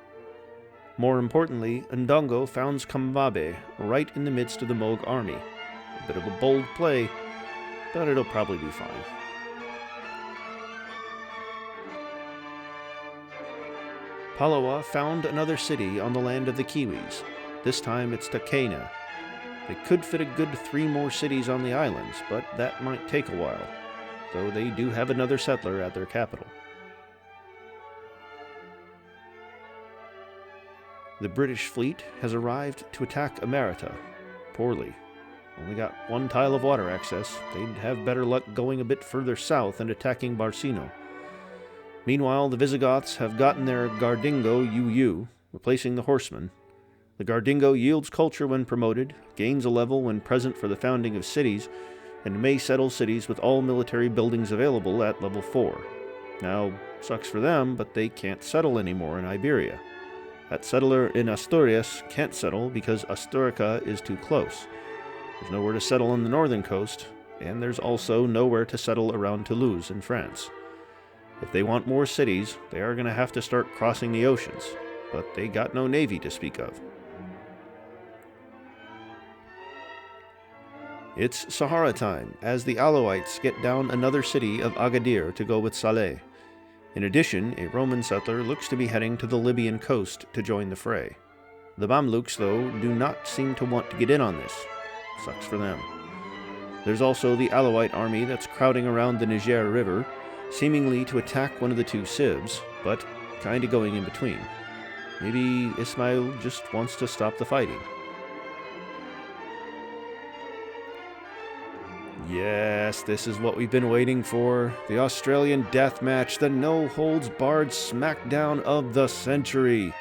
More importantly, Ndongo founds Kambabe right in the midst of the Moog army. A bit of a bold play, but it'll probably be fine. Palawa found another city on the land of the Kiwis. This time it's Takena. They could fit a good 3 more cities on the islands, but that might take a while, though they do have another settler at their capital. The British fleet has arrived to attack Emerita. Poorly. Only got 1 tile of water access. They'd have better luck going a bit further south and attacking Barsino. Meanwhile, the Visigoths have gotten their Gardingo UU, replacing the Horsemen. The Gardingo yields culture when promoted, gains a level when present for the founding of cities, and may settle cities with all military buildings available at level 4. Now, sucks for them, but they can't settle anymore in Iberia. That settler in Asturias can't settle because Asturica is too close. There's nowhere to settle on the northern coast, and there's also nowhere to settle around Toulouse in France. If they want more cities, they are going to have to start crossing the oceans, but they got no navy to speak of. It's Sahara time, as the Alawites get down another city of Agadir to go with Saleh. In addition, a Roman settler looks to be heading to the Libyan coast to join the fray. The Mamluks, though, do not seem to want to get in on this. Sucks for them. There's also the Alawite army that's crowding around the Niger River, seemingly to attack one of the 2 civs, but kinda going in between. Maybe Ismail just wants to stop the fighting. Yes, this is what we've been waiting for. The Australian death match, the no-holds-barred smackdown of the century.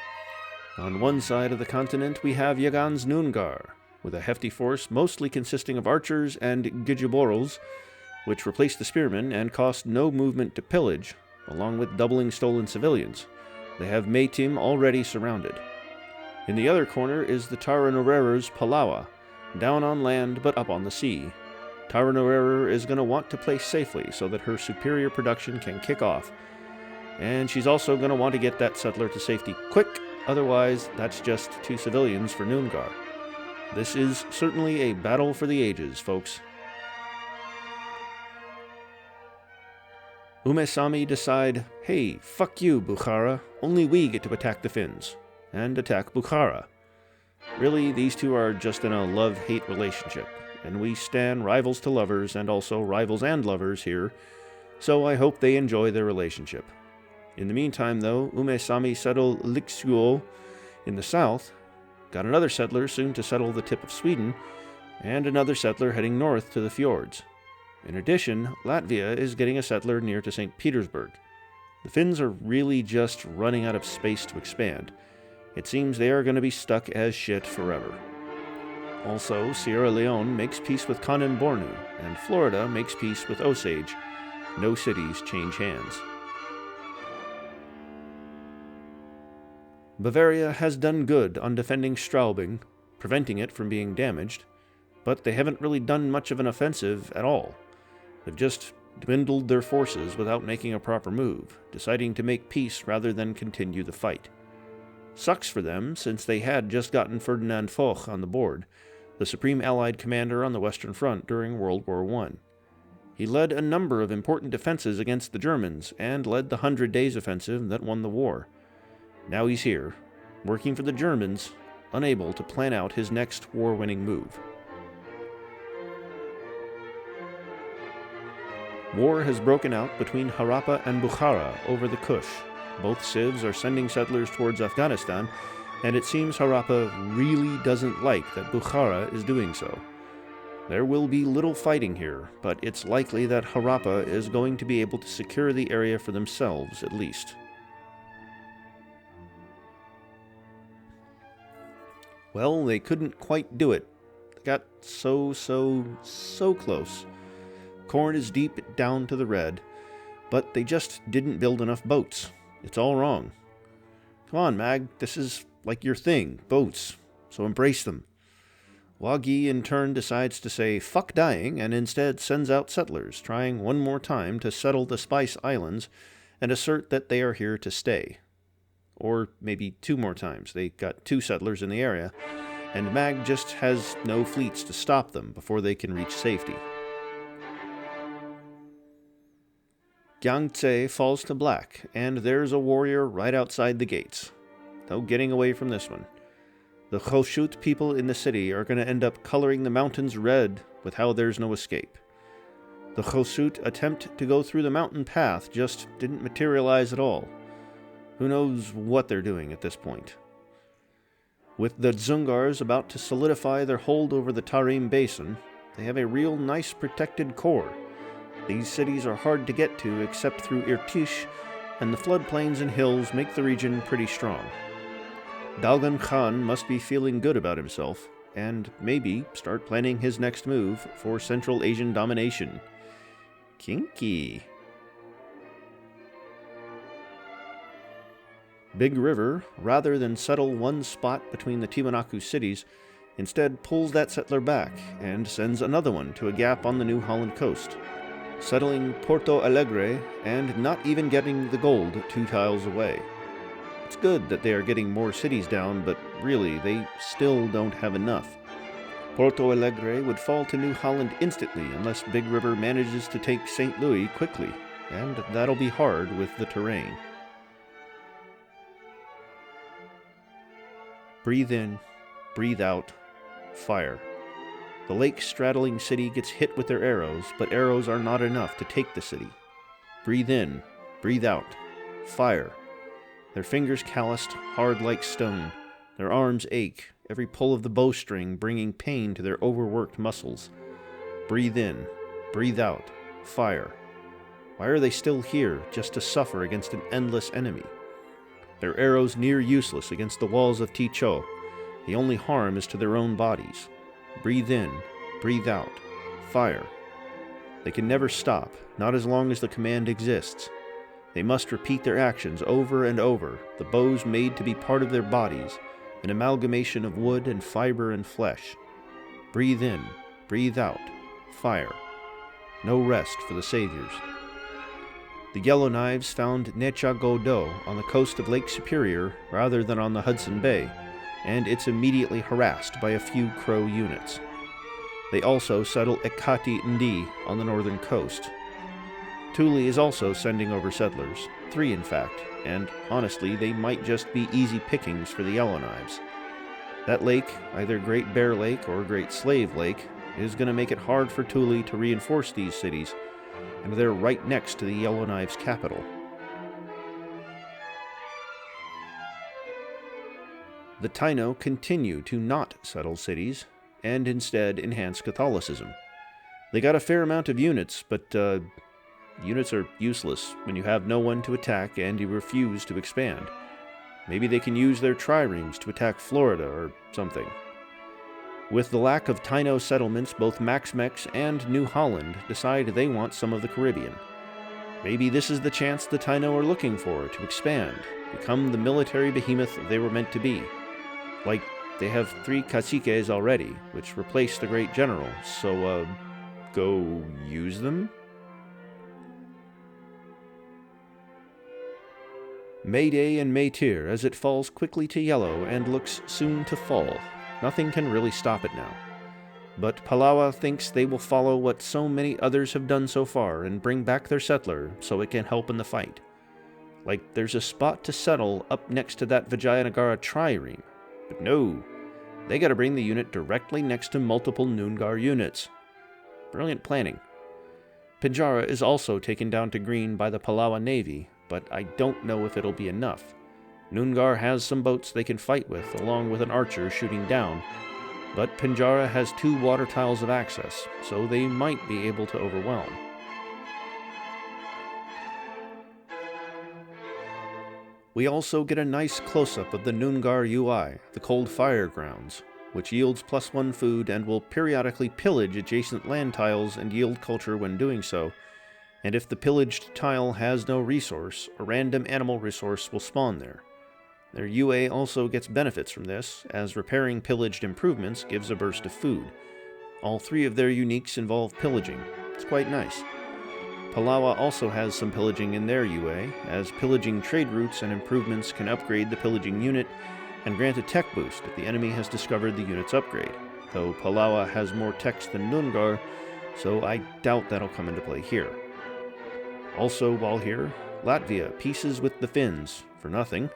On one side of the continent, we have Yagan's Noongar, with a hefty force mostly consisting of archers and Gijiborals, which replaced the spearmen and cost no movement to pillage, along with doubling stolen civilians. They have Maytim already surrounded. In the other corner is the Taranarera's Palawa, down on land but up on the sea. Taranarera is going to want to play safely so that her superior production can kick off, and she's also going to want to get that settler to safety quick, otherwise that's just 2 civilians for Noongar. This is certainly a battle for the ages, folks. Umesami decide, hey, fuck you, Bukhara, only we get to attack the Finns, and attack Bukhara. Really, these 2 are just in a love-hate relationship, and we stand rivals to lovers and also rivals and lovers here, so I hope they enjoy their relationship. In the meantime, though, Umesami settled Lixuo in the south, got another settler soon to settle the tip of Sweden, and another settler heading north to the fjords. In addition, Latvia is getting a settler near to St. Petersburg. The Finns are really just running out of space to expand. It seems they are going to be stuck as shit forever. Also, Sierra Leone makes peace with Kanem Bornu, and Florida makes peace with Osage. No cities change hands. Bavaria has done good on defending Straubing, preventing it from being damaged. but they haven't really done much of an offensive at all. They've just dwindled their forces without making a proper move, deciding to make peace rather than continue the fight. Sucks for them, since they had just gotten Ferdinand Foch on the board, the Supreme Allied commander on the Western Front during World War I. He led a number of important defenses against the Germans, and led the 100 Days Offensive that won the war. Now he's here, working for the Germans, unable to plan out his next war-winning move. War has broken out between Harappa and Bukhara over the Kush. Both civs are sending settlers towards Afghanistan, and it seems Harappa really doesn't like that Bukhara is doing so. There will be little fighting here, but it's likely that Harappa is going to be able to secure the area for themselves at least. Well, they couldn't quite do it. They got so close. Corn is deep down to the red, but they just didn't build enough boats. It's all wrong. Come on, Mag, this is like your thing, boats, so embrace them. Wagi in turn decides to say fuck dying and instead sends out settlers, trying one more time to settle the Spice Islands and assert that they are here to stay. Or maybe 2 more times. They got 2 settlers in the area, and Mag just has no fleets to stop them before they can reach safety. Yangtze falls to black, and there's a warrior right outside the gates. No getting away from this one. The Khoshut people in the city are going to end up coloring the mountains red with how there's no escape. The Khoshut attempt to go through the mountain path just didn't materialize at all. Who knows what they're doing at this point. With the Dzungars about to solidify their hold over the Tarim Basin, they have a real nice protected core. These cities are hard to get to except through Irtish, and the floodplains and hills make the region pretty strong. Dalgan Khan must be feeling good about himself, and maybe start planning his next move for Central Asian domination. Kinky. Big River, rather than settle one spot between the Tiwanaku cities, instead pulls that settler back and sends another one to a gap on the New Holland coast, settling Porto Alegre and not even getting the gold 2 tiles away. It's good that they are getting more cities down, but really, they still don't have enough. Porto Alegre would fall to New Holland instantly unless Big River manages to take St. Louis quickly, and that'll be hard with the terrain. Breathe in, breathe out, fire. The lake-straddling city gets hit with their arrows, but arrows are not enough to take the city. Breathe in, breathe out, fire. Their fingers calloused, hard like stone. Their arms ache, every pull of the bowstring bringing pain to their overworked muscles. Breathe in, breathe out, fire. Why are they still here, just to suffer against an endless enemy? Their arrows near useless against the walls of Ticho. The only harm is to their own bodies. Breathe in, breathe out, fire. They can never stop, not as long as the command exists. They must repeat their actions over and over, the bows made to be part of their bodies, an amalgamation of wood and fiber and flesh. Breathe in, breathe out, fire. No rest for the saviors. The Yellowknives found Nechagodo on the coast of Lake Superior rather than on the Hudson Bay, and it's immediately harassed by a few Crow units. They also settle Ekati Ndi on the northern coast. Thule is also sending over settlers, 3 in fact, and honestly they might just be easy pickings for the Yellowknives. That lake, either Great Bear Lake or Great Slave Lake, is going to make it hard for Thule to reinforce these cities, and they're right next to the Yellowknives' capital. The Taino continue to not settle cities, and instead enhance Catholicism. They got a fair amount of units, but units are useless when you have no one to attack and you refuse to expand. Maybe they can use their triremes to attack Florida or something. With the lack of Taino settlements, both Max-Mex and New Holland decide they want some of the Caribbean. Maybe this is the chance the Taino are looking for to expand, become the military behemoth they were meant to be. Like They have 3 caciques already, which replace the Great General, so, go use them? Mayday and Martyr as it falls quickly to yellow and looks soon to fall. Nothing can really stop it now. But Palawa thinks they will follow what so many others have done so far and bring back their settler so it can help in the fight. Like there's a spot to settle up next to that Vijayanagara trireme. But no, they gotta bring the unit directly next to multiple Noongar units. Brilliant planning. Pinjara is also taken down to green by the Palawa Navy, but I don't know if it'll be enough. Noongar has some boats they can fight with, along with an archer shooting down, but Pinjara has 2 water tiles of access, so they might be able to overwhelm. We also get a nice close-up of the Noongar UI, the Cold Fire Grounds, which yields +1 food and will periodically pillage adjacent land tiles and yield culture when doing so, and if the pillaged tile has no resource, a random animal resource will spawn there. Their UA also gets benefits from this, as repairing pillaged improvements gives a burst of food. All 3 of their uniques involve pillaging. It's quite nice. Palawa also has some pillaging in their UA, as pillaging trade routes and improvements can upgrade the pillaging unit and grant a tech boost if the enemy has discovered the unit's upgrade, though Palawa has more techs than Noongar, so I doubt that'll come into play here. Also, while here, Latvia pieces with the Finns, for nothing.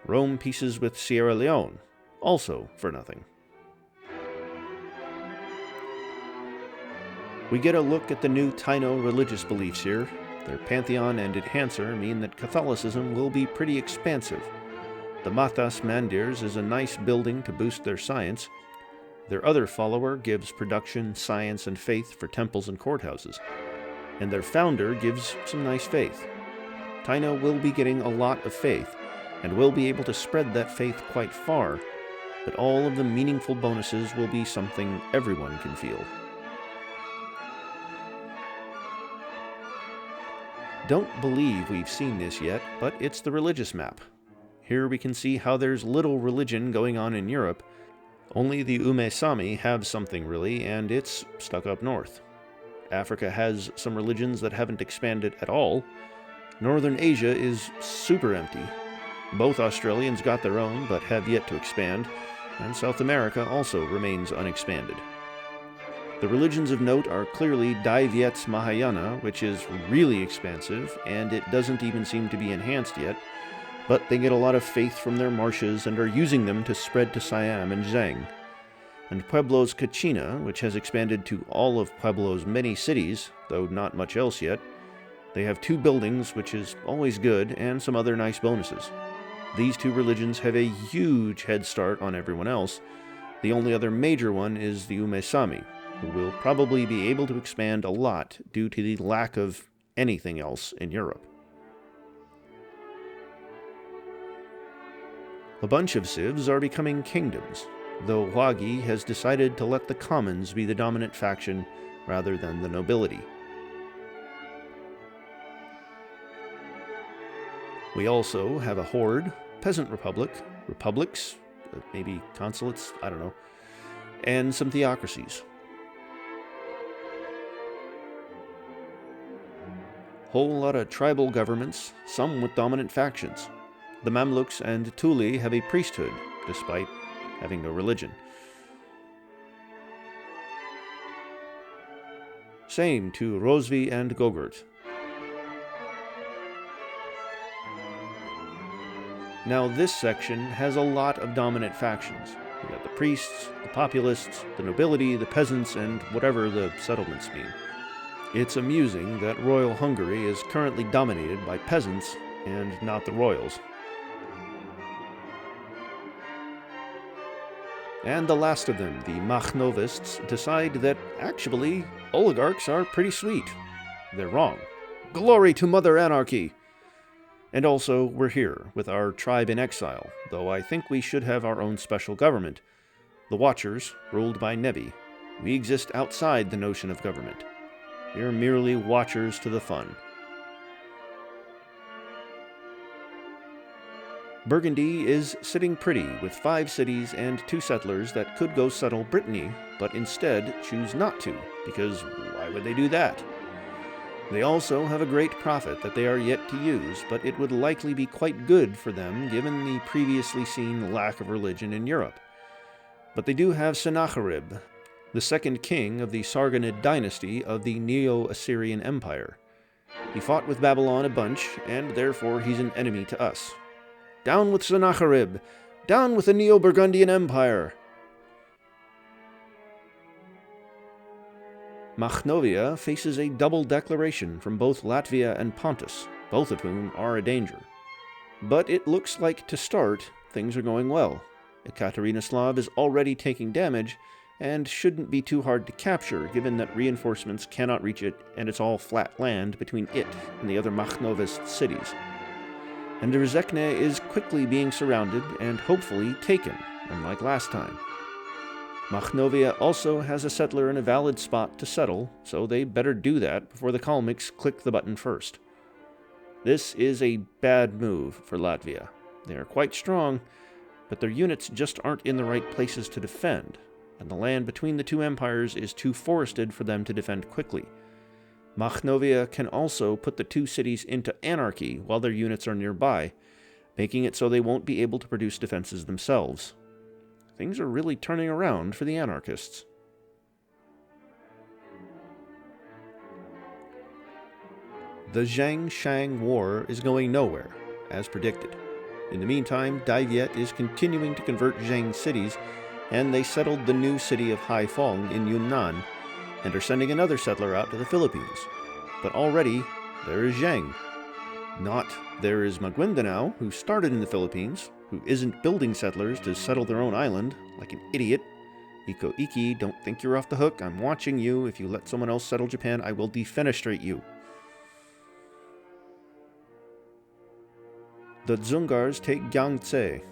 Rome pieces with Sierra Leone, also for nothing. We get a look at the new Taino religious beliefs here. Their pantheon and enhancer mean that Catholicism will be pretty expansive. The Matas Mandirs is a nice building to boost their science. Their other follower gives production, science, and faith for temples and courthouses. And their founder gives some nice faith. Taino will be getting a lot of faith, and will be able to spread that faith quite far, but all of the meaningful bonuses will be something everyone can feel. Don't believe we've seen this yet, but it's the religious map. Here we can see how there's little religion going on in Europe. Only the Ume-Sami have something really, and it's stuck up north. Africa has some religions that haven't expanded at all. Northern Asia is super empty. Both Australians got their own, but have yet to expand, and South America also remains unexpanded. The religions of note are clearly Dai Viet's Mahayana, which is really expansive, and it doesn't even seem to be enhanced yet, but they get a lot of faith from their marshes and are using them to spread to Siam and Zheng. And Pueblo's Kachina, which has expanded to all of Pueblo's many cities, though not much else yet. They have 2 buildings, which is always good, and some other nice bonuses. These 2 religions have a huge head start on everyone else. The only other major one is the Ume-Sami, who will probably be able to expand a lot due to the lack of anything else in Europe. A bunch of civs are becoming kingdoms, though Huagi has decided to let the commons be the dominant faction rather than the nobility. We also have a horde, peasant republic, republics, maybe consulates, I don't know, and some theocracies. Whole lot of tribal governments, some with dominant factions. The Mamluks and Tuli have a priesthood, despite having no religion. Same to Rosvi and Gogurt. Now this section has a lot of dominant factions. We got the priests, the populists, the nobility, the peasants, and whatever the settlements mean. It's amusing that Royal Hungary is currently dominated by peasants and not the royals. And the last of them, the Machnovists, decide that actually oligarchs are pretty sweet. They're wrong. Glory to Mother Anarchy! And also, we're here, with our tribe in exile, though I think we should have our own special government. The Watchers, ruled by Nebi. We exist outside the notion of government. We're merely watchers to the fun. Burgundy is sitting pretty with 5 cities and 2 settlers that could go settle Brittany, but instead choose not to, because why would they do that? They also have a great prophet that they are yet to use, but it would likely be quite good for them given the previously seen lack of religion in Europe. But they do have Sennacherib, the second king of the Sargonid dynasty of the Neo-Assyrian Empire. He fought with Babylon a bunch, and therefore he's an enemy to us. Down with Sennacherib! Down with the Neo-Burgundian Empire! Makhnovia faces a double declaration from both Latvia and Pontus, both of whom are a danger. But it looks like, to start, things are going well. Ekaterinoslav is already taking damage, and shouldn't be too hard to capture, given that reinforcements cannot reach it, and it's all flat land between it and the other Makhnovist cities. And Rzekne is quickly being surrounded and hopefully taken, unlike last time. Makhnovia also has a settler in a valid spot to settle, so they better do that before the Kalmyks click the button first. This is a bad move for Latvia. They are quite strong, but their units just aren't in the right places to defend, and the land between the two empires is too forested for them to defend quickly. Makhnovia can also put the 2 cities into anarchy while their units are nearby, making it so they won't be able to produce defenses themselves. Things are really turning around for the anarchists. The Zhang-Shang War is going nowhere, as predicted. In the meantime, Daiviet is continuing to convert Zhang cities, and they settled the new city of Haiphong in Yunnan, and are sending another settler out to the Philippines. But already, there is Zhang. Not there is Maguindanao, who started in the Philippines, who isn't building settlers to settle their own island, like an idiot. Iko Iki, don't think you're off the hook. I'm watching you. If you let someone else settle Japan, I will defenestrate you. The Dzungars take Gyangtse.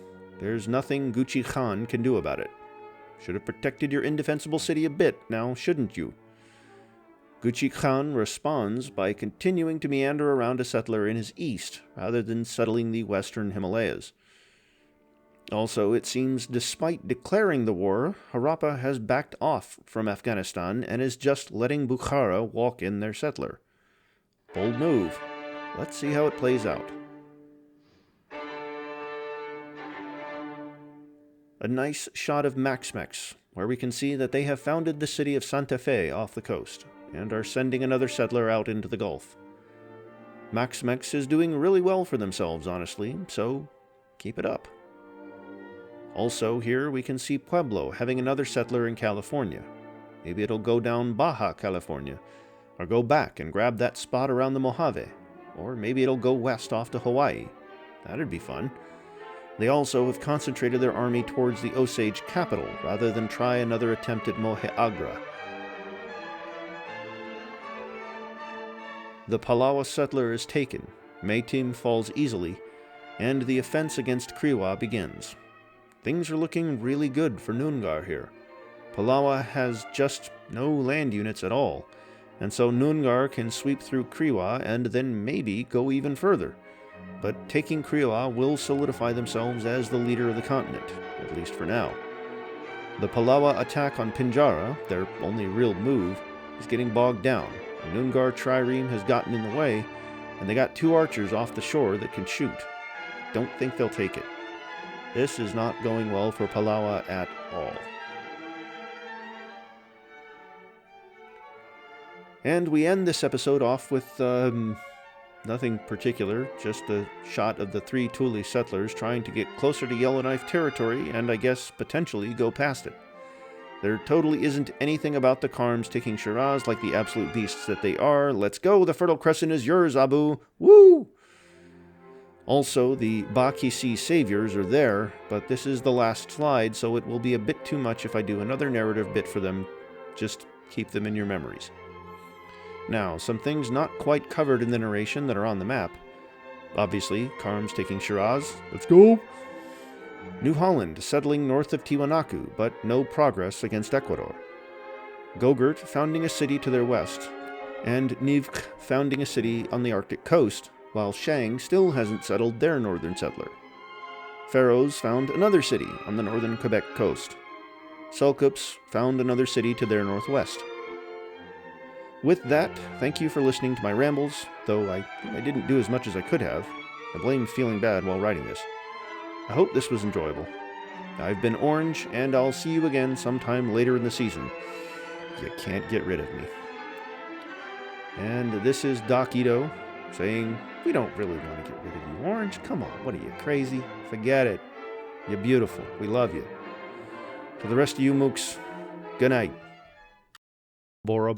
There's nothing Gucci Khan can do about it. Should have protected your indefensible city a bit, now shouldn't you? Gucci Khan responds by continuing to meander around a settler in his east, rather than settling the western Himalayas. Also, it seems despite declaring the war, Harappa has backed off from Afghanistan and is just letting Bukhara walk in their settler. Bold move. Let's see how it plays out. A nice shot of Maxmex, where we can see that they have founded the city of Santa Fe off the coast, and are sending another settler out into the Gulf. Maxmex is doing really well for themselves, honestly, so keep it up. Also, here we can see Pueblo having another settler in California. Maybe it'll go down Baja California, or go back and grab that spot around the Mojave, or maybe it'll go west off to Hawaii. That'd be fun. They also have concentrated their army towards the Osage capital, rather than try another attempt at Mohe Agra. The Palawa settler is taken, Maytim falls easily, and the offense against Kriwa begins. Things are looking really good for Noongar here. Palawa has just no land units at all, and so Noongar can sweep through Kriwa and then maybe go even further. But taking Kriwa will solidify themselves as the leader of the continent, at least for now. The Palawa attack on Pinjara, their only real move, is getting bogged down. The Noongar trireme has gotten in the way, and they got 2 archers off the shore that can shoot. Don't think they'll take it. This is not going well for Palawa at all. And we end this episode off with nothing particular, just a shot of the 3 Thule settlers trying to get closer to Yellowknife territory and I guess potentially go past it. There totally isn't anything about the Karms taking Shiraz like the absolute beasts that they are. Let's go, the Fertile Crescent is yours, Abu! Woo! Also, the Bakisi saviors are there, but this is the last slide, so it will be a bit too much if I do another narrative bit for them. Just keep them in your memories. Now, some things not quite covered in the narration that are on the map. Obviously, Karms taking Shiraz. Let's go! New Holland settling north of Tiwanaku, but no progress against Ecuador. Gogurt founding a city to their west, and Nivk founding a city on the Arctic coast, while Shang still hasn't settled their northern settler. Pharaohs found another city on the northern Quebec coast. Selkoops found another city to their northwest. With that, thank you for listening to my rambles, though I didn't do as much as I could have. I blame feeling bad while writing this. I hope this was enjoyable. I've been Orange, and I'll see you again sometime later in the season. You can't get rid of me. And this is Doc Ito saying, we don't really want to get rid of you, Orange. Come on, what are you, crazy? Forget it. You're beautiful. We love you. To the rest of you mooks, good night. Bora